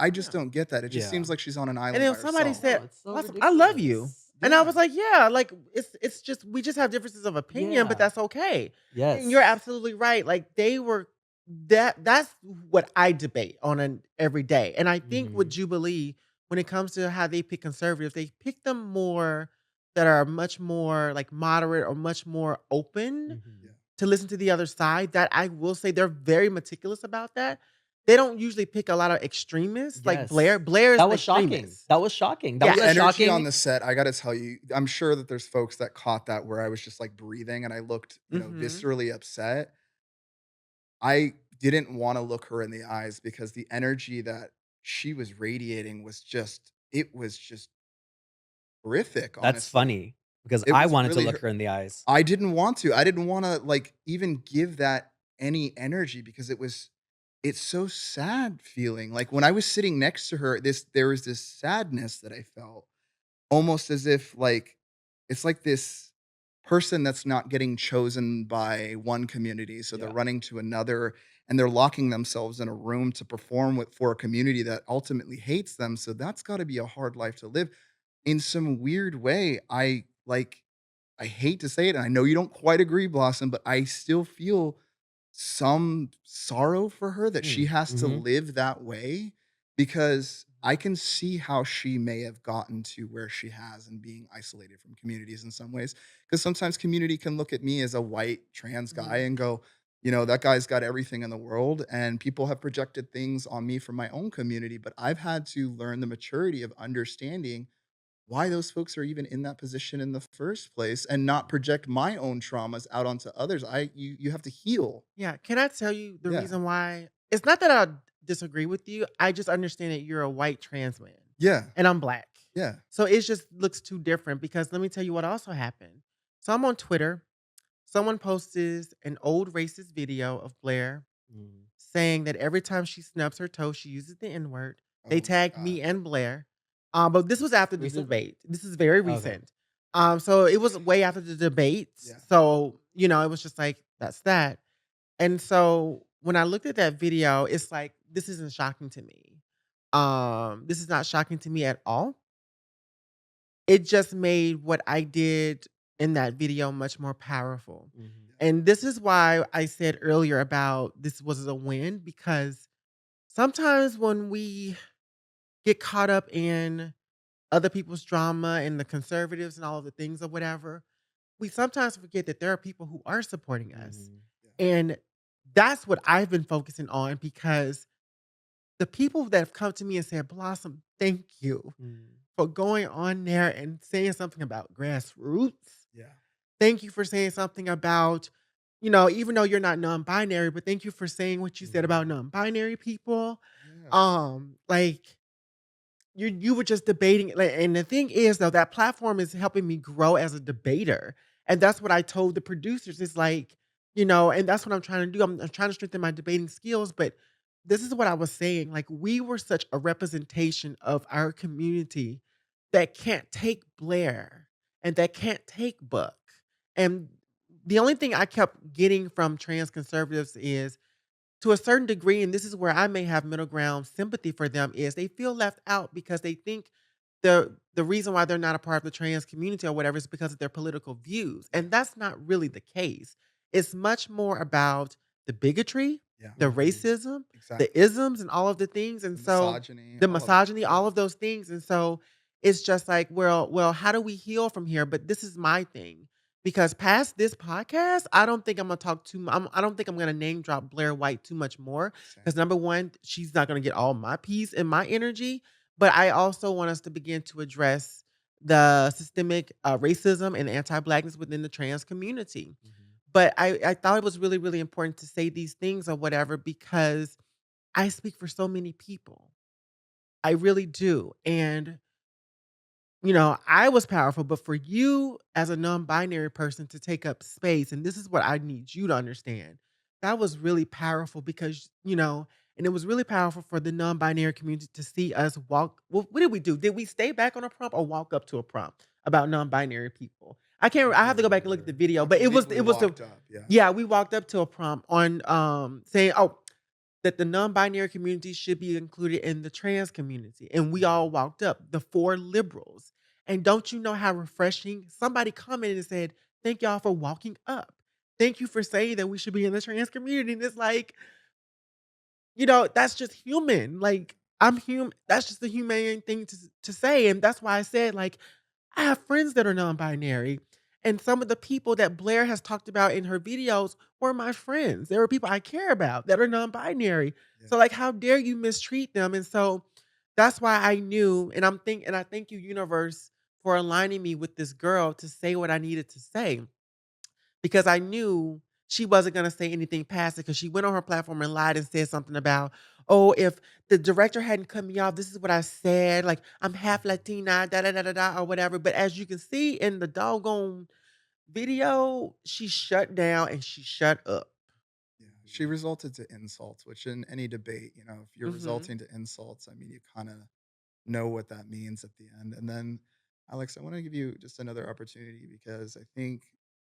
I just Yeah. don't get that. It just Yeah. seems like she's on an And island then by somebody herself. No, said, it's so "Awesome, I love you." ridiculous. And I Yeah. was like, "Yeah, like it's just we just have differences of opinion, but Yeah. that's okay." And you're Yes. absolutely right. Like they were that's what I debate on an every day. And I think with Mhm. Jubilee, when it comes to how they pick conservatives, they pick them more that are much more like moderate or much more open Yeah. Mhm. to listen to the other side. That I will say they're very meticulous about that. They don't usually pick a lot of extremists like Blair. Yes. Blair is That an was shocking. extremist. That was shocking. That Yeah. The was a energy on shocking. the set, I gotta tell you, I'm sure that there's folks that caught that where I was just, like, breathing and I looked, Mhm. viscerally upset. I didn't wanna look her in the eyes because the energy that she was radiating was just horrific, That's honestly. funny because It I was wanted to really look her in the eyes. I didn't want to. I didn't wanna, like, even give that any energy because it's so sad feeling. Like, when I was sitting next to her, there was this sadness that I felt, almost as if, like, it's like this person that's not getting chosen by one community, so they're Yeah. running to another, and they're locking themselves in a room to perform for a community that ultimately hates them, so that's gotta be a hard life to live. In some weird way, I hate to say it, and I know you don't quite agree, Blossom, but I still feel some sorrow for her that she Mm. has to Mhm. live that way because I can see how she may have gotten to where she has and being isolated from communities in some ways. Because sometimes community can look at me as a white trans guy Mhm. and go, that guy's got everything in the world. And people have projected things on me from my own community, but I've had to learn the maturity of understanding why those folks are even in that position in the first place and not project my own traumas out onto others. You have to heal. Yeah, can I tell you the Yeah. reason why? It's not that I disagree with you, I just understand that you're a white trans man, Yeah. and I'm black. Yeah. So it just looks too different because let me tell you what also happened. So I'm on Twitter, someone posted an old racist video of Blair Mm. saying that every time she snubs her toe, she uses the N-word. They Oh my tagged god. me and Blair. But this was after the Recently? debate. This is very Okay. recent. So it was way after the debates. Yeah. So, it was just like, that's that. And so when I looked at that video, it's like, this isn't shocking to me. This is not shocking to me at all. It just made what I did in that video much more powerful. Mhm. And this is why I said earlier about this was a win, because sometimes when we get caught up in other people's drama and the conservatives and all of the things or whatever, we sometimes forget that there are people who are supporting us. Mhm. Yeah. And that's what I've been focusing on, because the people that have come to me and said, Blossom, thank you Mhm. for going on there and saying something about grassroots. Yeah. Thank you for saying something about, even though you're not non-binary, but thank you for saying what you said about Mhm. non-binary people. Yeah. Like, you were just debating, like, and the thing is, though, that platform is helping me grow as a debater, and that's what I told the producers. It's like, and that's what I'm trying to do. I'm trying to strengthen my debating skills, but this is what I was saying. Like, we were such a representation of our community that can't take Blair and that can't take Buck. And the only thing I kept getting from trans conservatives is, to a certain degree, and this is where I may have middle ground sympathy for them, is they feel left out because they think the reason why they're not a part of the trans community or whatever is because of their political views. Yeah. And that's not really the case. It's much more about the bigotry, Yeah. the Mhm. racism, Exactly. the isms, and all of the things. And The so misogyny, the all of it. misogyny, Yeah. all of those things. And so it's just like, well, how do we heal from here? But this is my thing. Because past this podcast, I don't think I'm gonna talk too. I don't think I'm gonna name drop Blair White too much more. Same. Because number one, she's not gonna get all my peace and my energy. But I also want us to begin to address the systemic racism and anti-blackness within the trans community. Mhm. But I thought it was really, really important to say these things or whatever, because I speak for so many people. I really do. And I was powerful, but for you as a non-binary person to take up space, and this is what I need you to understand, that was really powerful because, and it was really powerful for the non-binary community to see us walk. Well, what did we do? Did we stay back on a prompt or walk up to a prompt about non-binary people? I can't. I I can't have to go back and look at the remember. video, I but it was believe we it was a walked up. Yeah. yeah. We walked up to a prompt on saying, oh, that the non-binary community should be included in the trans community. And we all Mhm. walked up, the four liberals. And don't you know how refreshing? Somebody commented and said, thank y'all for walking up. Thank you for saying that we should be in the trans community. And it's like, that's just human. Like, I'm human. That's just the humane thing to say. And that's why I said, like, I have friends that are non-binary, and some of the people that Blair has talked about in her videos were my friends. There are people I care about that are non-binary. Yeah. So, like, how dare you mistreat them? And so that's why I knew, and I thank you, universe, for aligning me with this girl to say what I needed to say, because I knew she wasn't going to say anything past it, because she went on her platform and lied and said something about, oh, if the director hadn't cut me off, this is what I said. Like, I'm half Mhm. Latina, da da da da da, or whatever. But as you can see in the doggone video, she shut down and she shut up. Yeah. She resulted to insults, which in any debate, if you're Hmm. resulting to insults, I mean, you kind of know what that means at the end. And then, Alex, I want to give you just another opportunity because I think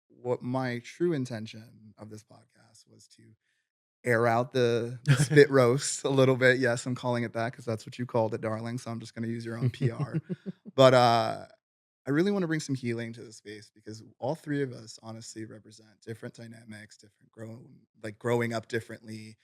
what my true intention of this podcast was to air out the spit roast a little bit. Yes, I'm calling it that because that's what you called it, darling. So I'm just going to use your own PR. But I really want to bring some healing to the space because all three of us honestly represent different dynamics, different growing up differently,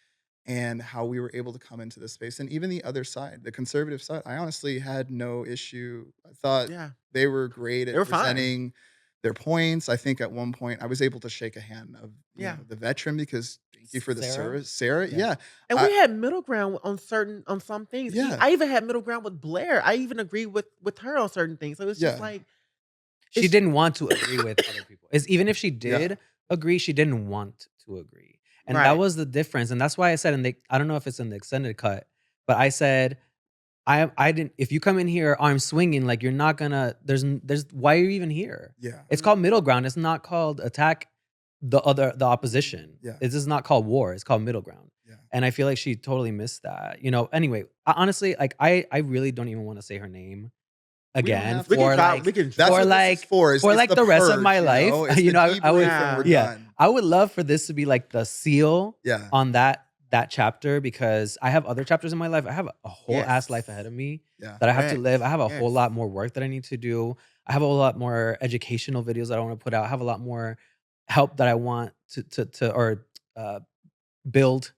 and how we were able to come into this space. And even the other side, the conservative side, I honestly had no issue. I thought Yeah, they were great they at were fine. presenting their points. I think at one point I was able to shake a hand of, Yeah. the veteran because thank you for the Sarah? service. Sarah, Yeah. yeah. And I we had middle ground on some things. yeah, I even had middle ground with Blair. I even agree with her on certain things. So it's just yeah, like, She it's didn't want to agree with other people. Is even if she yeah, did agree, she didn't want to agree. And that right. was the difference. And that's why I said I don't know if it's in the extended cut, but I said, I didn't if you come in here arm swinging, like you're not gonna there's why are you even here? yeah, It's called middle ground. It's not called attack the opposition. yeah, This is not called war. It's called middle ground. yeah. And I feel like she totally missed that. Anyway, honestly, like I really don't even want to say her name We don't again have to. We can for drop. We like can. That's for what this is like for. for It's like the the rest of purge, my you life. know? It's the I would debrief when we're Yeah. yeah, done. I would love for this to be like the seal Yeah. on that chapter because I have other chapters in my life. I have a whole ass life ahead Yes. of me Yeah. that I have to Correct. live. I have a whole Yes. lot more work that I need to do. I have a lot more educational videos that I want to put out. I have a lot more help that I want to or uh, build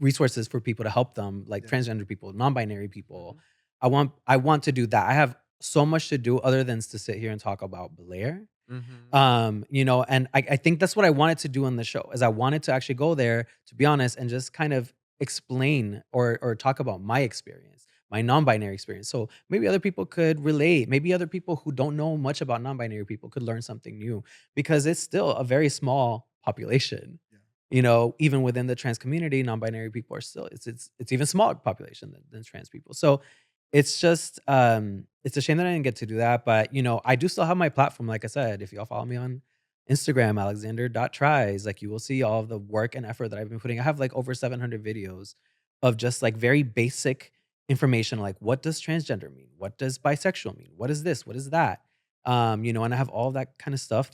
resources for people to help them, like Yeah. transgender people, non-binary people. Mhm. I want to do that. I have so much to do other than to sit here and talk about Blair. Mhm. And I think that's what I wanted to do on the show is I wanted to actually go there, to be honest, and just kind of explain or talk about my experience, my non-binary experience. So maybe other people could relate. Maybe other people who don't know much about non-binary people could learn something new because it's still a very small population. Yeah. Even within the trans community, non-binary people are still it's even smaller population than trans people. So it's just it's a shame that I didn't get to do that. But I do still have my platform. Like I said, if y'all follow me on Instagram, alexander.tries, like you will see all of the work and effort that I've been putting. I have like over 700 videos of just like very basic information, like what does transgender mean? What does bisexual mean? What is this? What is that? And I have all that kind of stuff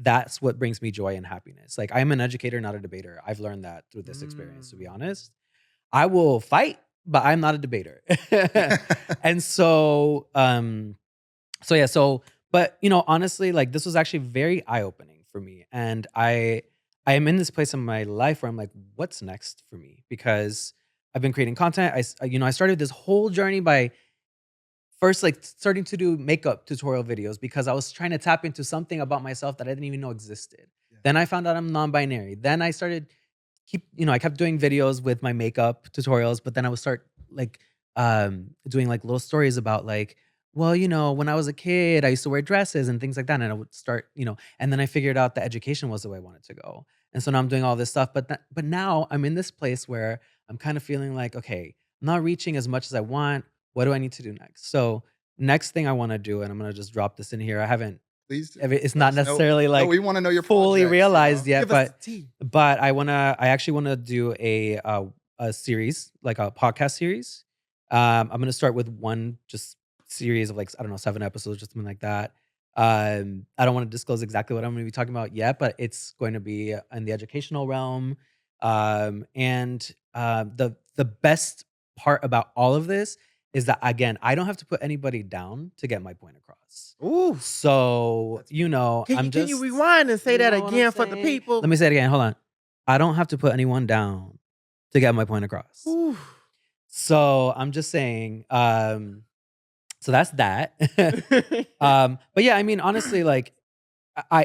that's what brings me joy and happiness. Like I'm an educator, not a debater. I've learned that through this experience, to be Mm. honest. I will fight, but I'm not a debater. And so yeah, but honestly, like this was actually very eye-opening for me. And I am in this place in my life where I'm like, what's next for me? Because I've been creating content. I started this whole journey by first like starting to do makeup tutorial videos because I was trying to tap into something about myself that I didn't even know existed. Yeah. Then I found out I'm non-binary. Then I kept doing videos with my makeup tutorials, but then I would start like doing like little stories about like, well, when I was a kid, I used to wear dresses and things like that. And I would start, and then I figured out that education was the way I wanted to go. And so now I'm doing all this stuff. But now I'm in this place where I'm kind of feeling like, okay, I'm not reaching as much as I want. What do I need to do next? So next thing I want to do, and I'm gonna just drop this in here. I haven't Please do. it's Let not us know. necessarily No, like we wanna know your fully projects, you realized know? yet, Give us the but tea. I actually wanna do a series, like a podcast series. I'm gonna start with one just series of like, I don't know, 7 episodes, just something like that. I don't wanna disclose exactly what I'm gonna be talking about yet, but it's going to be in the educational realm. The best part about all of this is that, again, I don't have to put anybody down to get my point across. Ooh. So, That's beautiful. I'm Can you just rewind and say you that know what I'm again for the saying? people? Let me say it again. Hold on. I don't have to put anyone down to get my point across. Ooh. So I'm just saying, so that's that. But yeah, I mean, honestly, like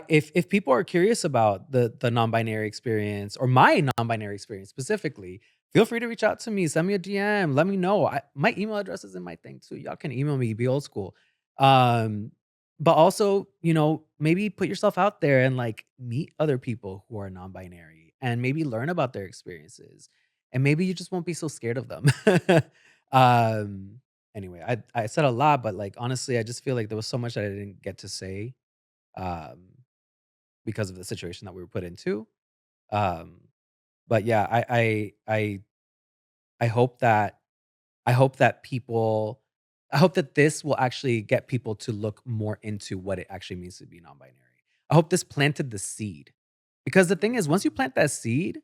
if people are curious about the non-binary experience or my non-binary experience specifically, feel free to reach out to me. Send me a DM. Let me know. My email address is in my thing too. Y'all can email me. Be old school. Um, but also, maybe put yourself out there and like meet other people who are non-binary and maybe learn about their experiences. And maybe you just won't be so scared of them. um, anyway, I said a lot, but like honestly, I just feel like there was so much that I didn't get to say. Um, because of the situation that we were put into. Um, but yeah, I hope that I hope that people I hope that this will actually get people to look more into what it actually means to be non-binary. I hope this planted the seed. Because the thing is, once you plant that seed,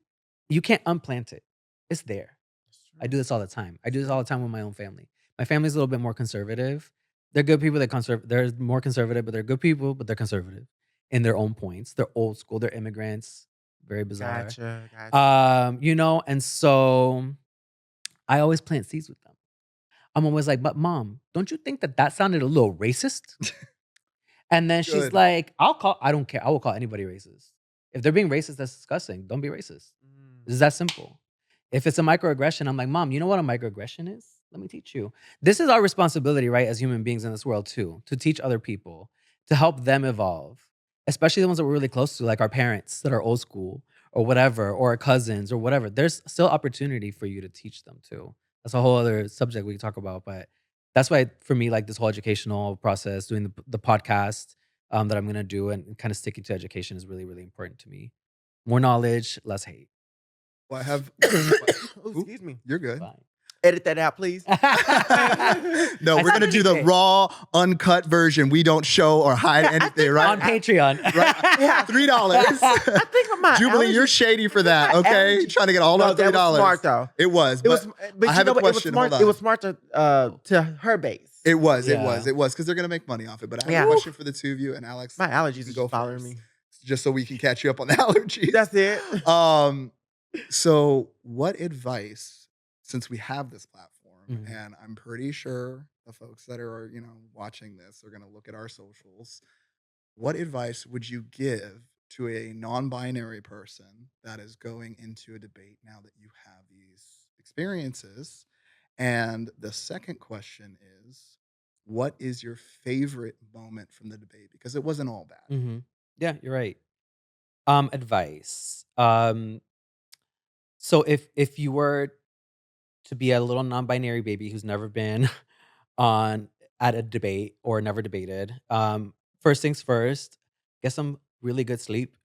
you can't unplant it. It's there. That's I true. do this all the time. I do this True. all the time with my own family. My family's a little bit more conservative. They're good people. They're more conservative, but they're good people. But they're conservative in their own points. They're old school. They're immigrants. Very bizarre. Gotcha. Gotcha. And so I always plant seeds with them. I'm always like, but mom, don't you think that sounded a little racist? And then she's Good. like, I don't care. I will call anybody racist. If they're being racist, that's disgusting. Don't be racist. Mm. It's that simple. If it's a microaggression, I'm like, mom, you know what a microaggression is? Let me teach you. This is our responsibility, right, as human beings in this world, too, to teach other people, to help them evolve, especially the ones that we're really close to, like our parents that are old school or whatever, or our cousins or whatever. There's still opportunity for you to teach them, too. That's a whole other subject we can talk about. But that's why, for me, like this whole educational process, doing the podcast that I'm going to do and kind of sticking to education is really, really important to me. More knowledge, less hate. Well, I have Oh, Oop, excuse me. you're good. Fine. Edit that out, please. No, I we're said gonna do the anything. raw, uncut version. We don't show or hide Yeah, I anything, think right? On Patreon. Yeah. $3. I think my Jubilee, you're allergies. shady for that, okay? Trying to get all No, our that was $3. smart though. It was, It was, but but I you have know a what? It was question. smart. Hold It on. was smart to her base. It was, it Yeah. was, it was, because they're gonna make money off it. But I have Yeah. a question for the two of you, and Alex, My you allergies can is go just bothering first, me. just so we can catch you up on the allergies. That's it. So what advice, since we have this platform, Mhm. and I'm pretty sure the folks that are, watching this are gonna look at our socials, what advice would you give to a non-binary person that is going into a debate now that you have these experiences? And the second question is, what is your favorite moment from the debate? Because it wasn't all bad. Mhm. Yeah, you're right. Advice. So if you were to be a little non-binary baby who's never been on at a debate or never debated, first things first, get some really good sleep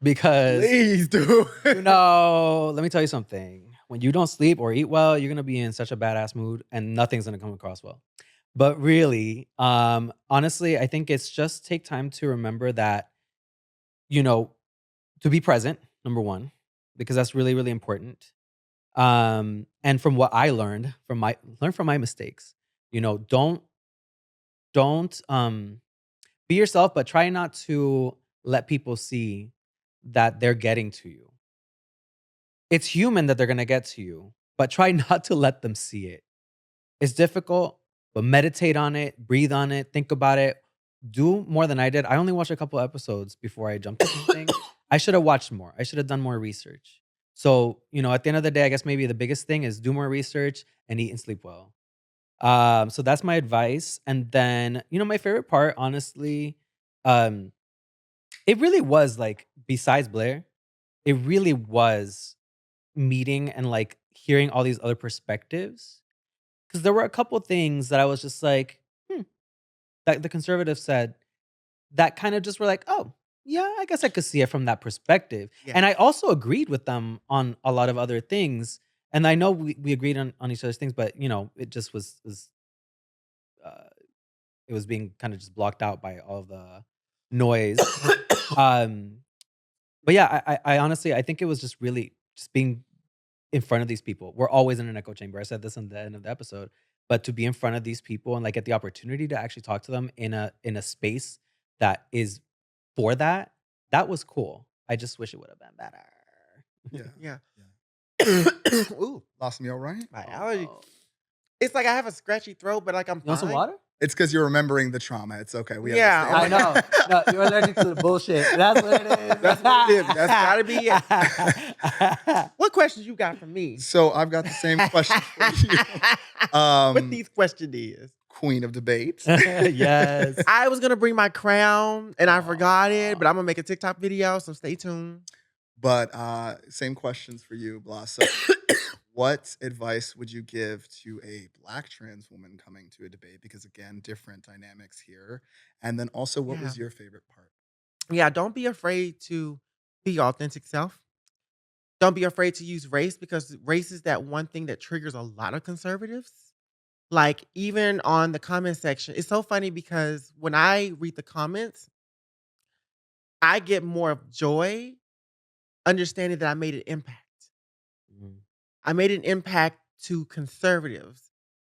because Please do. let me tell you something. When you don't sleep or eat well, you're gonna be in such a badass mood and nothing's gonna come across well. But really, honestly, I think it's just take time to remember that, you know, to be present, number one, because that's really, really important. And from what I learned learn from my mistakes. Don't be yourself, but try not to let people see that they're getting to you. It's human that they're gonna get to you, but try not to let them see it. It's difficult, but meditate on it, breathe on it, think about it. Do more than I did. I only watched a couple episodes before I jumped to something. I should have watched more. I should have done more research. So, at the end of the day, I guess maybe the biggest thing is do more research and eat and sleep well. So that's my advice. And then, my favorite part, honestly, um, it really was like, besides Blair, it really was meeting and like hearing all these other perspectives. Because there were a couple things that I was just like, that the conservatives said that kind of just were like, oh, yeah, I guess I could see it from that perspective. Yeah. And I also agreed with them on a lot of other things. And I know we agreed on each other's things, but it just was uh, it was being kind of just blocked out by all the noise. um, but yeah, I honestly I think it was just really just being in front of these people. We're always in an echo chamber. I said this in the end of the episode, but to be in front of these people and like get the opportunity to actually talk to them in a space that is for that, that was cool. I just wish it would have been better. Yeah. Yeah. Yeah. Ooh, Lost me all right? my Oh, allergy. no. It's like I have a scratchy throat, but like I'm You want some fine. water? It's because you're remembering the trauma. It's okay. We Yeah, I understand. know. No, you're allergic to the bullshit. That's what it is. That's what it is. That's gotta be it. What questions you got for me? So I've got the same question for you. What these question is? Queen of debates. Yes. I was gonna bring my crown and I forgot it, but Aw. I'm gonna make a TikTok video, so stay tuned. But same questions for you, Blas. So what advice would you give to a Black trans woman coming to a debate? Because again, different dynamics here. And then also, what was Yeah. your favorite part? Yeah, don't be afraid to be your authentic self. Don't be afraid to use race because race is that one thing that triggers a lot of conservatives. Like, even on the comment section, it's so funny because when I read the comments, I get more of joy understanding that I made an impact. Mhm. I made an impact to conservatives.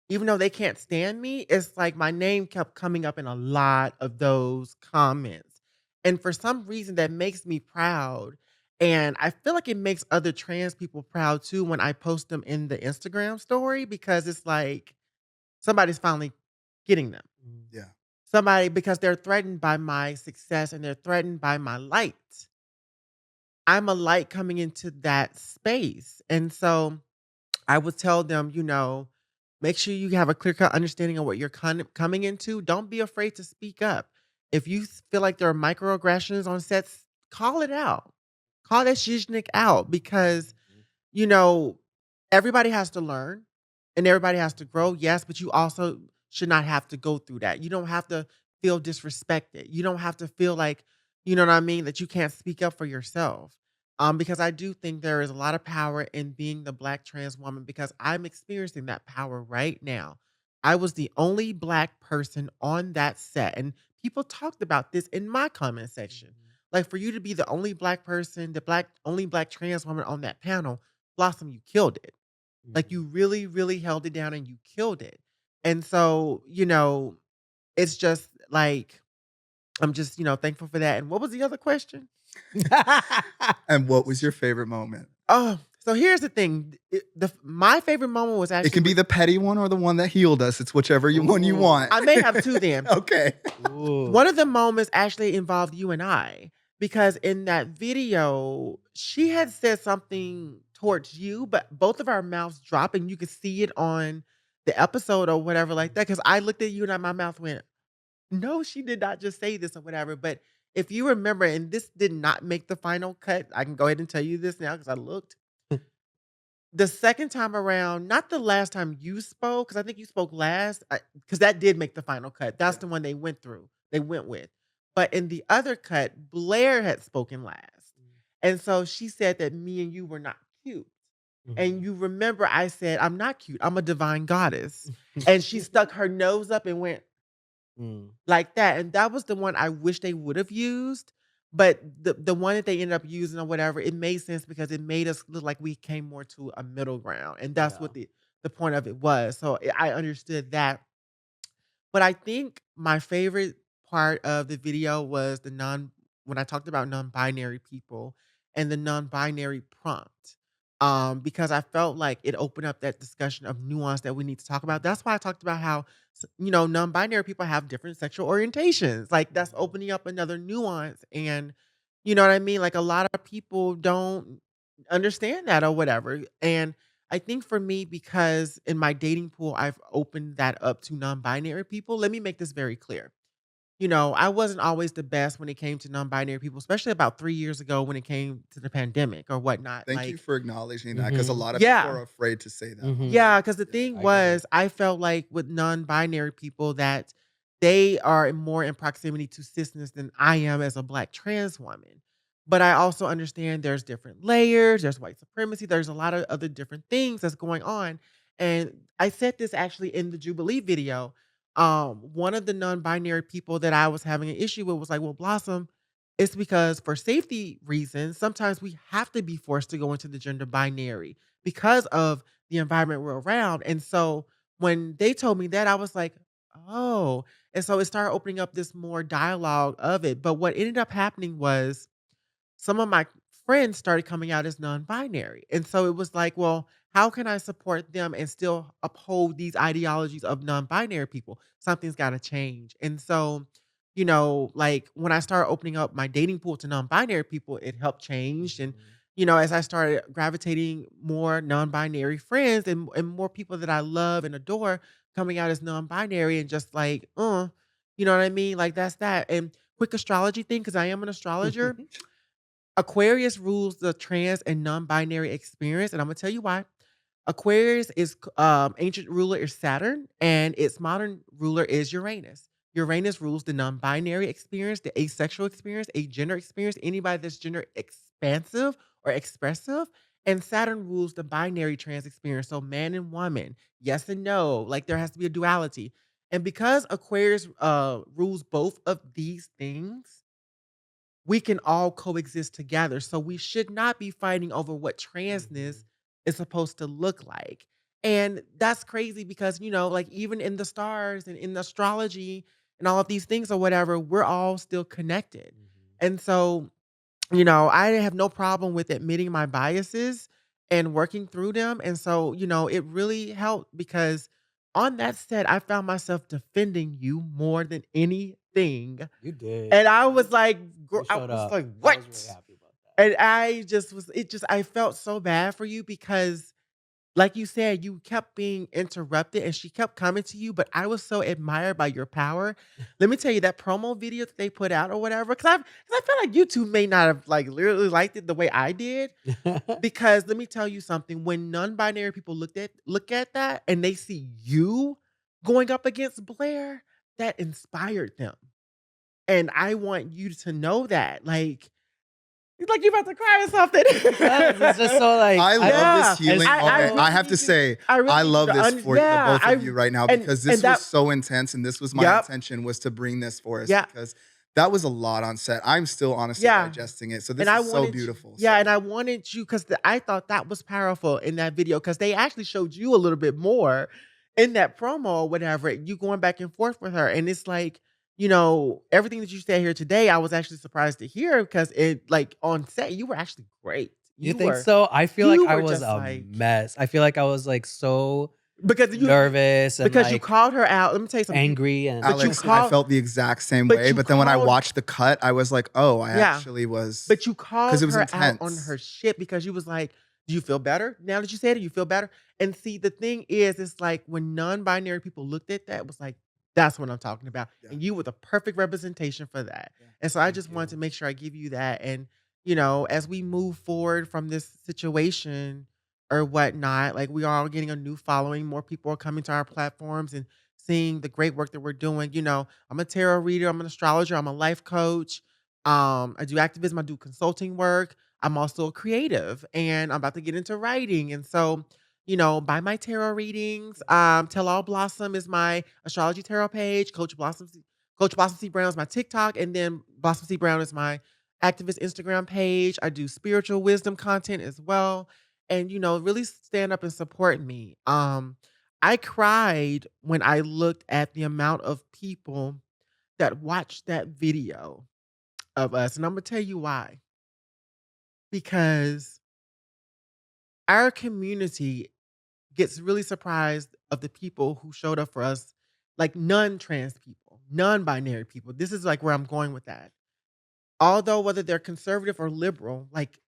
Even though they can't stand me, it's like my name kept coming up in a lot of those comments. And for some reason, that makes me proud. And I feel like it makes other trans people proud too when I post them in the Instagram story because it's like somebody's finally getting them. Mhm. Yeah. Somebody, because they're threatened by my success and they're threatened by my light. I'm a light coming into that space. And so I would tell them, make sure you have a clear cut understanding of what you're coming into. Don't be afraid to speak up. If you feel like there are microaggressions on sets, call it out. Call that shiznik out because, you know, everybody has to learn and everybody has to grow. Yes, but you also should not have to go through that. You don't have to feel disrespected. You don't have to feel like, you know what I mean, that you can't speak up for yourself. Because I do think there is a lot of power in being the Black trans woman because I'm experiencing that power right now. I was the only Black person on that set, and people talked about this in my comment section. Mhm. Like for you to be the only Black person, the Black only Black trans woman on that panel, Blossom, you killed it. Like you Mhm. really, really held it down and you killed it. And so, it's just like I'm just, thankful for that. And what was the other question? And what was your favorite moment? Oh, so here's the thing. My favorite moment was It actually can be with the petty one or the one that healed us. It's whichever one you Ooh. want. I may have two then. Okay. Ooh. One of the moments actually involved you and I because in that video, she had said something towards you, but both of our mouths dropped and you could see it on the episode or whatever like that. Cause I looked at you and my mouth went, no, she did not just say this or whatever. But if you remember, and this did not make the final cut, I can go ahead and tell you this now because I looked. The second time around, not the last time you spoke, because I think you spoke last, because that did make the final cut. That's Yeah. the one they went with. But in the other cut, Blair had spoken last. And so she said that me and you were not cute. And Mhm. you remember I said, I'm not cute. I'm a divine goddess. And she stuck her nose up and went, Mm. like that, and that was the one I wish they would have used, but the one that they ended up using or whatever, it made sense because it made us look like we came more to a middle ground, and that's Yeah. what the point of it was, so I understood that. But I think my favorite part of the video was when I talked about non-binary people and the non-binary prompt. Because I felt like it opened up that discussion of nuance that we need to talk about. That's why I talked about how non-binary people have different sexual orientations. Like that's Mhm. opening up another nuance, and you know what I mean. Like a lot of people don't understand that or whatever, and I think for me, because in my dating pool, I've opened that up to non-binary people. Let me make this very clear. I wasn't always the best when it came to non-binary people, especially about 3 years ago when it came to the pandemic or whatnot. Thank you Like, for acknowledging that because a Mhm. lot of people yeah, are afraid to say that Mhm. yeah, online. because the Yeah. thing I get it. was, I felt like with non-binary people that they are more in proximity to cisness than I am as a Black trans woman. But I also understand there's different layers, there's white supremacy, there's a lot of other different things that's going on. And I said this actually in the Jubilee video. One of the non-binary people that I was having an issue with was like, well, Blossom, it's because for safety reasons, sometimes we have to be forced to go into the gender binary because of the environment we're around. And so when they told me that, I was like, oh. And so it started opening up this more dialogue of it. But what ended up happening was some of my friends started coming out as non-binary. And so it was like, well, how can I support them and still uphold these ideologies of non-binary people? Something's got to change. And so, like when I started opening up my dating pool to non-binary people, it helped change. And, Mhm. as I started gravitating more non-binary friends and more people that I love and adore coming out as non-binary and just like, you know what I mean? Like that's that. And quick astrology thing, because I am an astrologer. Aquarius rules the trans and non-binary experience, and I'm gonna tell you why. Aquarius is ancient ruler is Saturn, and its modern ruler is Uranus. Uranus rules the non-binary experience, the asexual experience, agender experience, anybody that's gender expansive or expressive. And Saturn rules the binary trans experience, so man and woman, yes and no. Like there has to be a duality. And because Aquarius rules both of these things, we can all coexist together. So we should not be fighting over what transness Mhm. is supposed to look like. And that's crazy because, like even in the stars and in astrology and all of these things or whatever, we're all still connected. Mhm. And so, I have no problem with admitting my biases and working through them. And so, it really helped because on that set, I found myself defending you more than anything, You did. and I was like, You I showed was up. like, I "What?" was really happy about that. And I just was I felt so bad for you because, like you said, you kept being interrupted and she kept coming to you, but I was so admired by your power. Let me tell you that promo video that they put out or whatever, because I feel like you two may not have like literally liked it the way I did. Because let me tell you something, when non-binary people look at that and they see you going up against Blair, that inspired them. And I want you to know that. Like, It's like you about to cry or something. Yes, it's just so like I love Yeah, this healing I moment. I really have to need you. say, I really I need you love to this for the yeah, both of you right now because and this was that so intense and this was my yep, intention was to bring this for us yeah, because that was a lot on set. I'm still honestly yeah. digesting it. So And this I is so wanted you beautiful. yeah, and So I wanted you 'cause I thought that was powerful in that video because they actually showed you a little bit more in that promo or whatever, you going back and forth with her, and it's like, everything that you said here today, I was actually surprised to hear because it like, on set, you were actually great. you think so? I feel like You I were was just a like mess. I feel like I was, like, so because nervous and, because you like, called her out. Let me tell you something, angry and but you Alex, I called felt the exact same but way. you But then when I called watched the cut, I was like, oh, I yeah. actually was But you because called it was her out on intense. her shit because you was like, "Do you feel better now that you said it? You feel better?" And see, the thing is, it's like when non-binary people looked at that, it was like, "That's what I'm talking about." Yeah, And you were the perfect representation for that. yeah. And so I thank just wanted to you. make sure I give you that. And as we move forward from this situation or whatnot, like we are all getting a new following, more people are coming to our platforms and seeing the great work that we're doing. I'm a tarot reader, I'm an astrologer, I'm a life coach. I do activism, I do consulting work. I'm also a creative and I'm about to get into writing. And so, buy my tarot readings. Tell All Blossom is my astrology tarot page. Coach Blossom C. Brown is my TikTok. And then Blossom C. Brown is my activist Instagram page. I do spiritual wisdom content as well. And, really stand up and support me. I cried when I looked at the amount of people that watched that video of us, and Imma tell you why. Because our community gets really surprised of the people who showed up for us, like non-trans people, non-binary people. This is, like, where I'm going with that. Although whether they're conservative or liberal, like,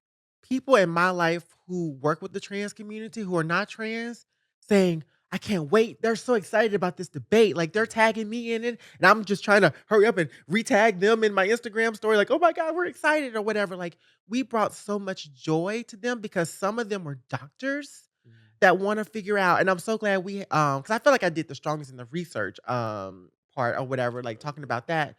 people in my life who work with the trans community who are not trans saying, "I can't wait. They're so excited about this debate." Like, they're tagging me in it, and I'm just trying to hurry up and retag them in my Instagram story, like, "Oh my god, we're excited," or whatever. Like, we brought so much joy to them because some of them were doctors that wanna figure out and I'm so glad because I feel like I did the strongest in the research, part or whatever, like, talking about that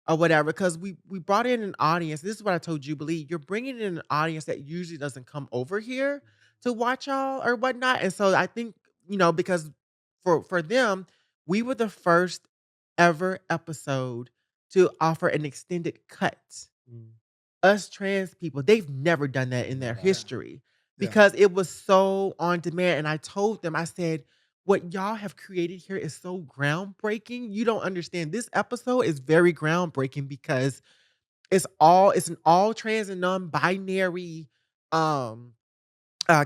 or whatever, because we brought in an audience. This is what I told Jubilee. You're bringing in an audience that usually doesn't come over here to watch y'all or whatnot, and so I think, because for them, we were the first ever episode to offer an extended cut. Mm, Us trans people, they've never done that in their wow. history Yeah. because it was so on demand, and I told them, I said, "What y'all have created here is so groundbreaking. You don't understand. This episode is very groundbreaking because it's an all trans and non-binary, um,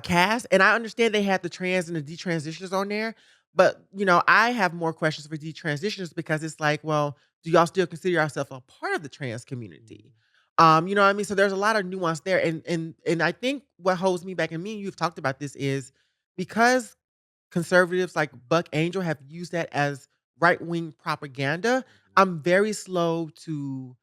cast, and I understand they had the trans and the detransitioners on there, but, I have more questions for detransitioners because it's like, well, do y'all still consider yourself a part of the trans community? Mm, You know what I mean? So there's a lot of nuance there, and I think what holds me back, and me and you've talked about this, is because conservatives like Buck Angel have used that as right-wing propaganda, mhm, I'm very slow to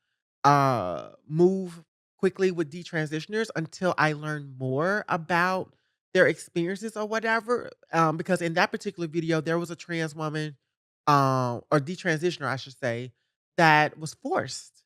move quickly with detransitioners until I learn more about their experiences or whatever. Because in that particular video, there was a trans woman, or detransitioner, I should say, that was forced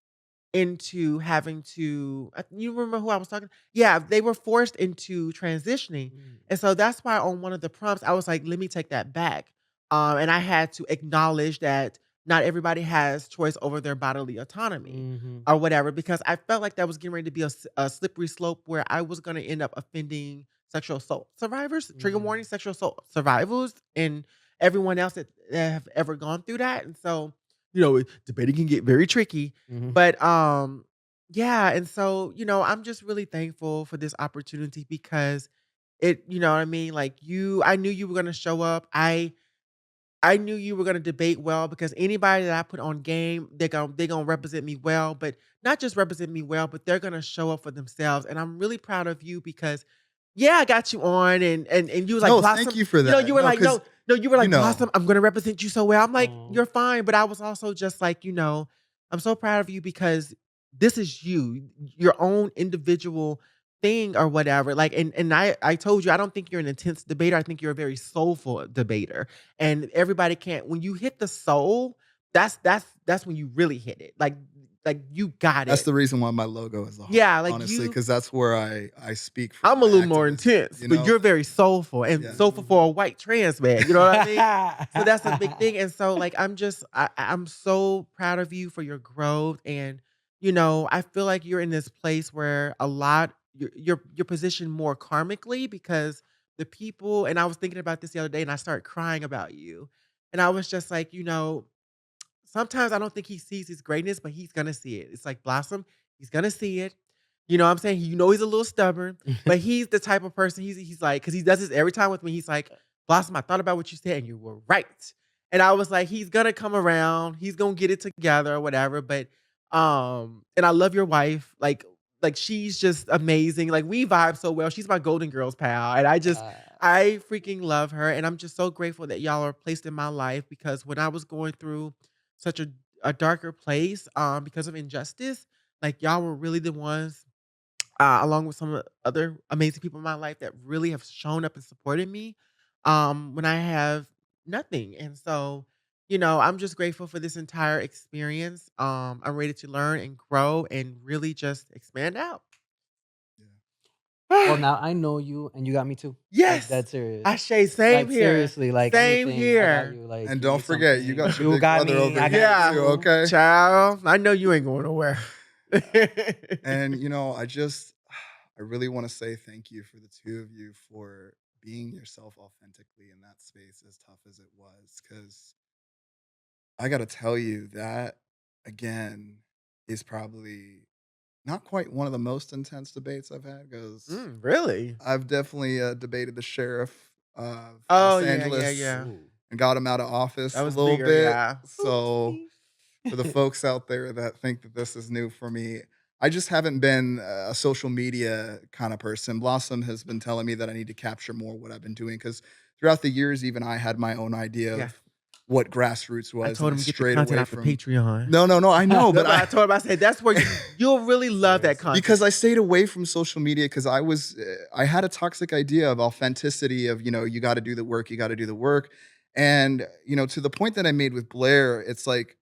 into having to you remember who I was talking. Yeah, they were forced into transitioning, mm, and so that's why on one of the prompts, I was like, "Let me take that back," and I had to acknowledge that not everybody has choice over their bodily autonomy mhm, or whatever, because I felt like that was getting ready to be a slippery slope where I was gonna end up offending sexual assault survivors, trigger warning, mhm, sexual assault survivors, and everyone else that have ever gone through that, and so, debating can get very tricky, mhm. but, yeah, and so, I'm just really thankful for this opportunity because you know what I mean? Like I knew you were gonna show up. I knew you were gonna debate well because anybody that I put on game, they're gonna represent me well, but not just represent me well, but they're gonna show up for themselves. And I'm really proud of you because yeah, I got you on and you was like No, thank Blossom, you for that. you were No, like, because no, you were you like, know, Blossom, I'm gonna represent you so well. I'm like, Aw, you're fine. But I was also just like, I'm so proud of you because this is you, your own individual thing or whatever. Like, and I told you, I don't think you're an intense debater. I think you're a very soulful debater. And everybody can't when you hit the soul, that's when you really hit it. Like you got That's it. the reason why my logo is a heart, Yeah, like honestly, you because that's where I speak from I'm a my little more activism, intense, you but know? you're very soulful and Yeah. soulful for a white trans man, you know what I mean? So that's a big Mhm. thing, and so, like, I'm so proud of you for your growth, and, I feel like you're in this place where a lot you're positioned more karmically because the people and I was thinking about this the other day, and I started crying about you, and I was just like, sometimes I don't think he sees his greatness, but he's gonna see it. It's like Blossom, he's gonna see it. You know what I'm saying? He's a little stubborn, but he's the type of person he's like, because he does this every time with me. He's like, Blossom, I thought about what you said and you were right. And I was like, he's gonna come around, he's gonna get it together or whatever. But and I love your wife. Like she's just amazing. Like we vibe so well. She's my Golden Girls pal. And I freaking love her. And I'm just so grateful that y'all are placed in my life because when I was going through such a darker place because of injustice, like y'all were really the ones, along with some of the other amazing people in my life that really have shown up and supported me when I have nothing. And so, I'm just grateful for this entire experience. I'm ready to learn and grow and really just expand out. Yeah. Well, now I know you and you got me too. Like, Yes. dead serious. Ashay, same Like, here. seriously, like, Same anything, I got here. you. Like, And you don't need forget, you something, got your you big got brother me, over I got here Yeah. too, you. okay? Child, I know you ain't going nowhere. And, I really wanna say thank you for the 2 of you for being yourself authentically in that space as tough as it was, because I gotta tell you that, again, is probably not quite one of the most intense debates I've had. Because Really? I've definitely, debated the sheriff of Oh, Los yeah, yeah, Angeles yeah. Ooh. and got him out of That office a was little bigger, bit. yeah. So, for the folks out there that think that this is new for me, I just haven't been a social media kinda person. Blossom has been telling me that I need to capture more what I've been doing, because throughout the years, even I had my own idea Yeah. of what grassroots I was, and told I him to get the strayed content away off the from. Patreon. No, no, no, I know, but That's what I I told him. I said, "That's where you'll really love that Seriously. content." because I stayed away from social media because I had a toxic idea of authenticity of, you gotta do the work, you gotta do the work, and, to the point that I made with Blair, it's like,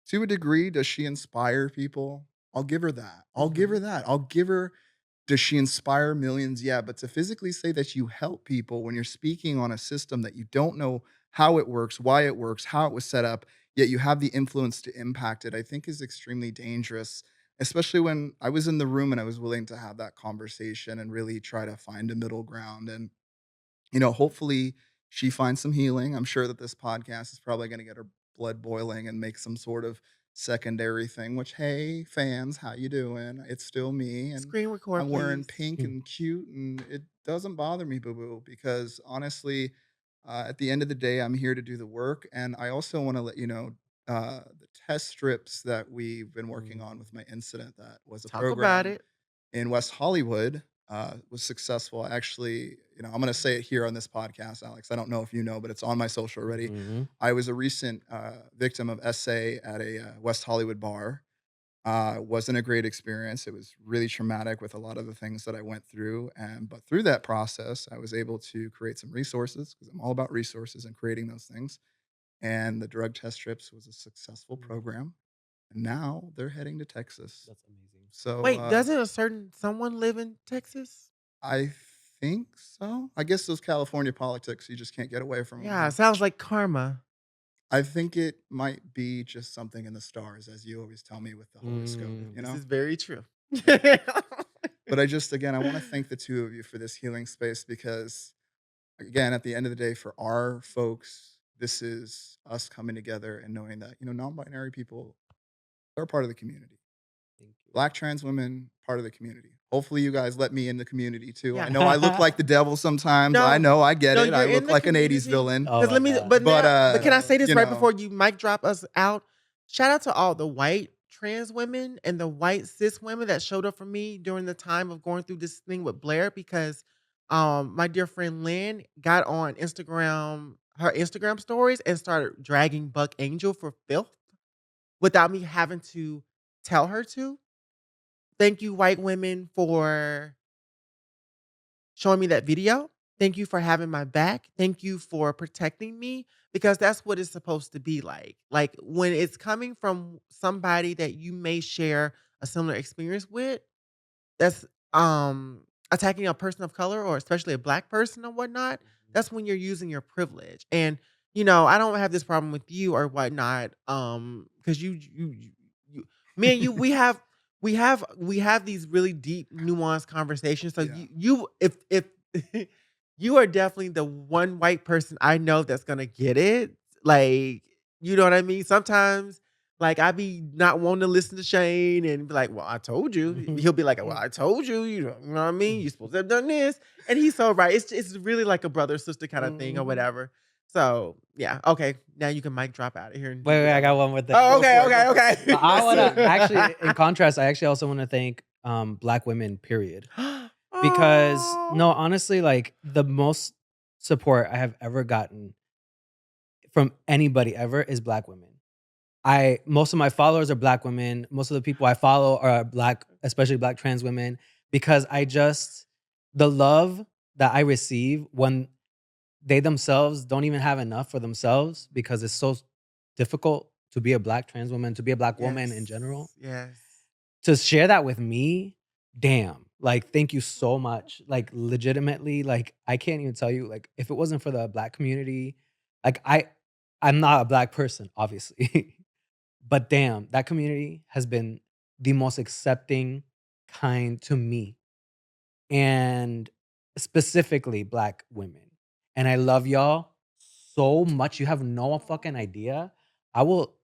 to a degree, does she inspire people? I'll give her that. I'll give her Mhm. that. I'll give her. Does she inspire millions? Yeah, but to physically say that you help people when you're speaking on a system that you don't know how it works, how it was set up, yet you have the influence to impact it, I think is extremely dangerous, especially when I was in the room and I was willing to have that conversation and really try to find a middle ground. And hopefully she finds some healing. I'm sure that this podcast is probably going to get her blood boiling and make some sort of secondary thing, which, hey, fans, how you doing? It's still me, and Screen record, I'm wearing please. pink and cute, and it doesn't bother me, boo boo, because honestly, at the end of the day, I'm here to do the work. And I also want to let you know the test strips that we've been working on Mm. with my incident, that was a Talk about program it. in West Hollywood, was successful. Actually, I'm going to say it here on this podcast, Alex. I don't know if you know, but it's on my social already. Mhm. I was a recent victim of SA at a West Hollywood bar. Wasn't a great experience. It was really traumatic with a lot of the things that I went through. And but through that process, I was able to create some resources, because I'm all about resources and creating those things. And the drug test strips was a successful Mhm. program. And now they're heading to Texas. That's amazing. So Wait, doesn't a certain someone live in Texas? I think so. I guess those California politics, you just can't get away from them, Yeah, huh? it sounds like karma. I think it might be just something in the stars, as you always tell me with the horoscope, Mm. you This know? is very true. But I just, again, I want to thank the 2 of you for this healing space, because, again, at the end of the day, for our folks, this is us coming together and knowing that, non-binary people are part of the community. Thank you. Black trans women, part of the community. Hopefully, you guys let me in the community too. I Yeah. know I look like the devil sometimes. I No, know, I get no, it. I you're in look the like an 80s community. villain. Oh Cause my let me, god. But, but can I say this you right know before you mic drop us out? Shout out to all the white trans women and the white cis women that showed up for me during the time of going through this thing with Blair because my dear friend Lynn got on Instagram, her Instagram stories and started dragging Buck Angel for filth without me having to tell her to. Thank you, white women, for showing me that video. Thank you for having my back. Thank you for protecting me because that's what it's supposed to be like. Like when it's coming from somebody that you may share a similar experience with, that's, attacking a person of color or especially a black person or whatnot, that's when you're using your privilege. And, I don't have this problem with you or whatnot, because you me and you, we have these really deep, nuanced conversations. So Yeah. you if you are definitely the one white person I know that's gonna get it. Like, you know what I mean? Sometimes like, I be not wanting to listen to Shane and be like, "Well, I told you." He'll be like, "Well, I told you, you know what I mean? You're supposed to have done this." And he's so right. It's really like a brother sister kind of thing or Mhm. whatever. So, yeah, okay. Now you can mic drop out of here and do Wait, I whatever. got one more thing. Oh, Go okay, for it. Go okay, for it. So okay. I Let's wanna see. actually, in contrast, I actually also wanna thank, Black women, period. Because Oh. no, honestly, like, the most support I have ever gotten from anybody ever is Black women. I Most of my followers are Black women. Most of the people I follow are Black, especially Black trans women, because the love that I receive when they themselves don't even have enough for themselves because it's so difficult to be a Black trans woman, to be a Black woman in Yes. general. Yes. To share that with me, damn. Like, thank you so much. Like, legitimately, like, I can't even tell you, like, if it wasn't for the Black community, like, I'm not a Black person, obviously. But damn, that community has been the most accepting, kind to me, and specifically Black women. And I love y'all so much. You have no fucking idea. I will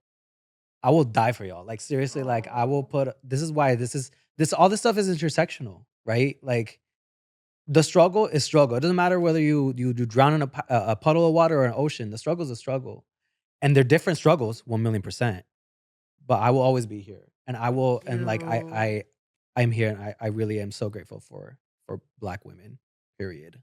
I will die for y'all. Like, seriously, like, I will Oh. put this is why this all this stuff is intersectional, right? Like, the struggle is struggle. It doesn't matter whether you drown in a puddle of water or an ocean. The struggle is a struggle. And they're different struggles, 1,000,000%. But I will always be here. And I will, and like, You. I'm here, and I really am so grateful for Black women, period.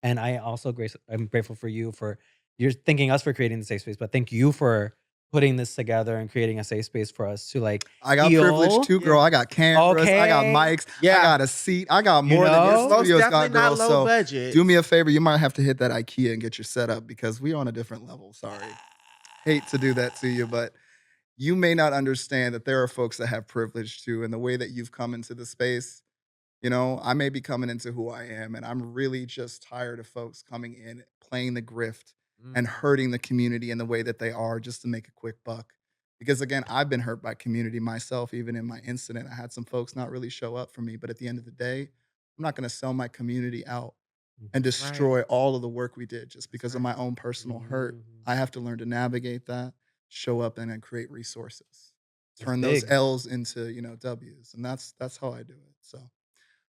And I'm grateful for you for you're thanking us for creating the safe space, but thank you for putting this together and creating a safe space for us to, like, I got privilege heal. too, girl. Yeah. I got cameras, I got Okay. mics, I Yeah. got a seat, I got You more than your It's know? most studio's definitely got, not girl. low So budget. do me a favor. You might have to hit that IKEA and get your setup because we on a different level. Sorry. Hate to do that to you, but you may not understand that there are folks that have privilege too. And the way that you've come into the space, I may be coming into who I am, and I'm really just tired of folks coming in, playing the grift, and Mhm. hurting the community in the way that they are just to make a quick buck. Because again, I've been hurt by community myself, even in my incident. I had some folks not really show up for me, but at the end of the day, I'm not going to sell my community out and Mhm. That's right. destroy all of the work we did just That's because of right. my own personal hurt. Mhm. I have to learn to navigate that, show up, and then create resources, That's turn those big. L's into W's, and that's how I do it. So.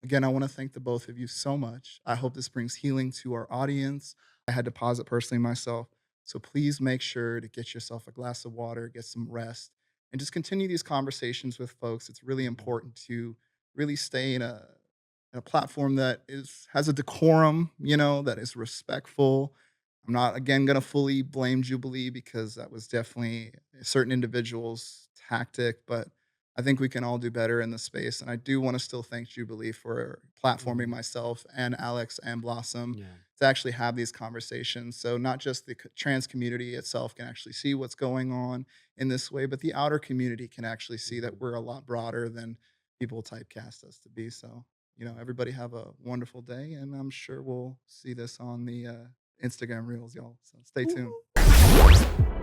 Again, I want to thank the both of you so much. I hope this brings healing to our audience. I had to pause it personally myself. So please make sure to get yourself a glass of water, get some rest, and just continue these conversations with folks. It's really Mhm. important to really stay in a platform that has a decorum, that is respectful. I'm not again gonna fully blame Jubilee because that was definitely a certain individual's tactic, but I think we can all do better in the space. And I do want to still thank Jubilee for platforming Mhm. myself and Alex and Blossom Yeah. to actually have these conversations. So not just the trans community itself can actually see what's going on in this way, but the outer community can actually see that Mhm. we're a lot broader than people typecast us to be. So, everybody have a wonderful day, and I'm sure we'll see this on the Instagram reels, y'all. So stay tuned. Ooh.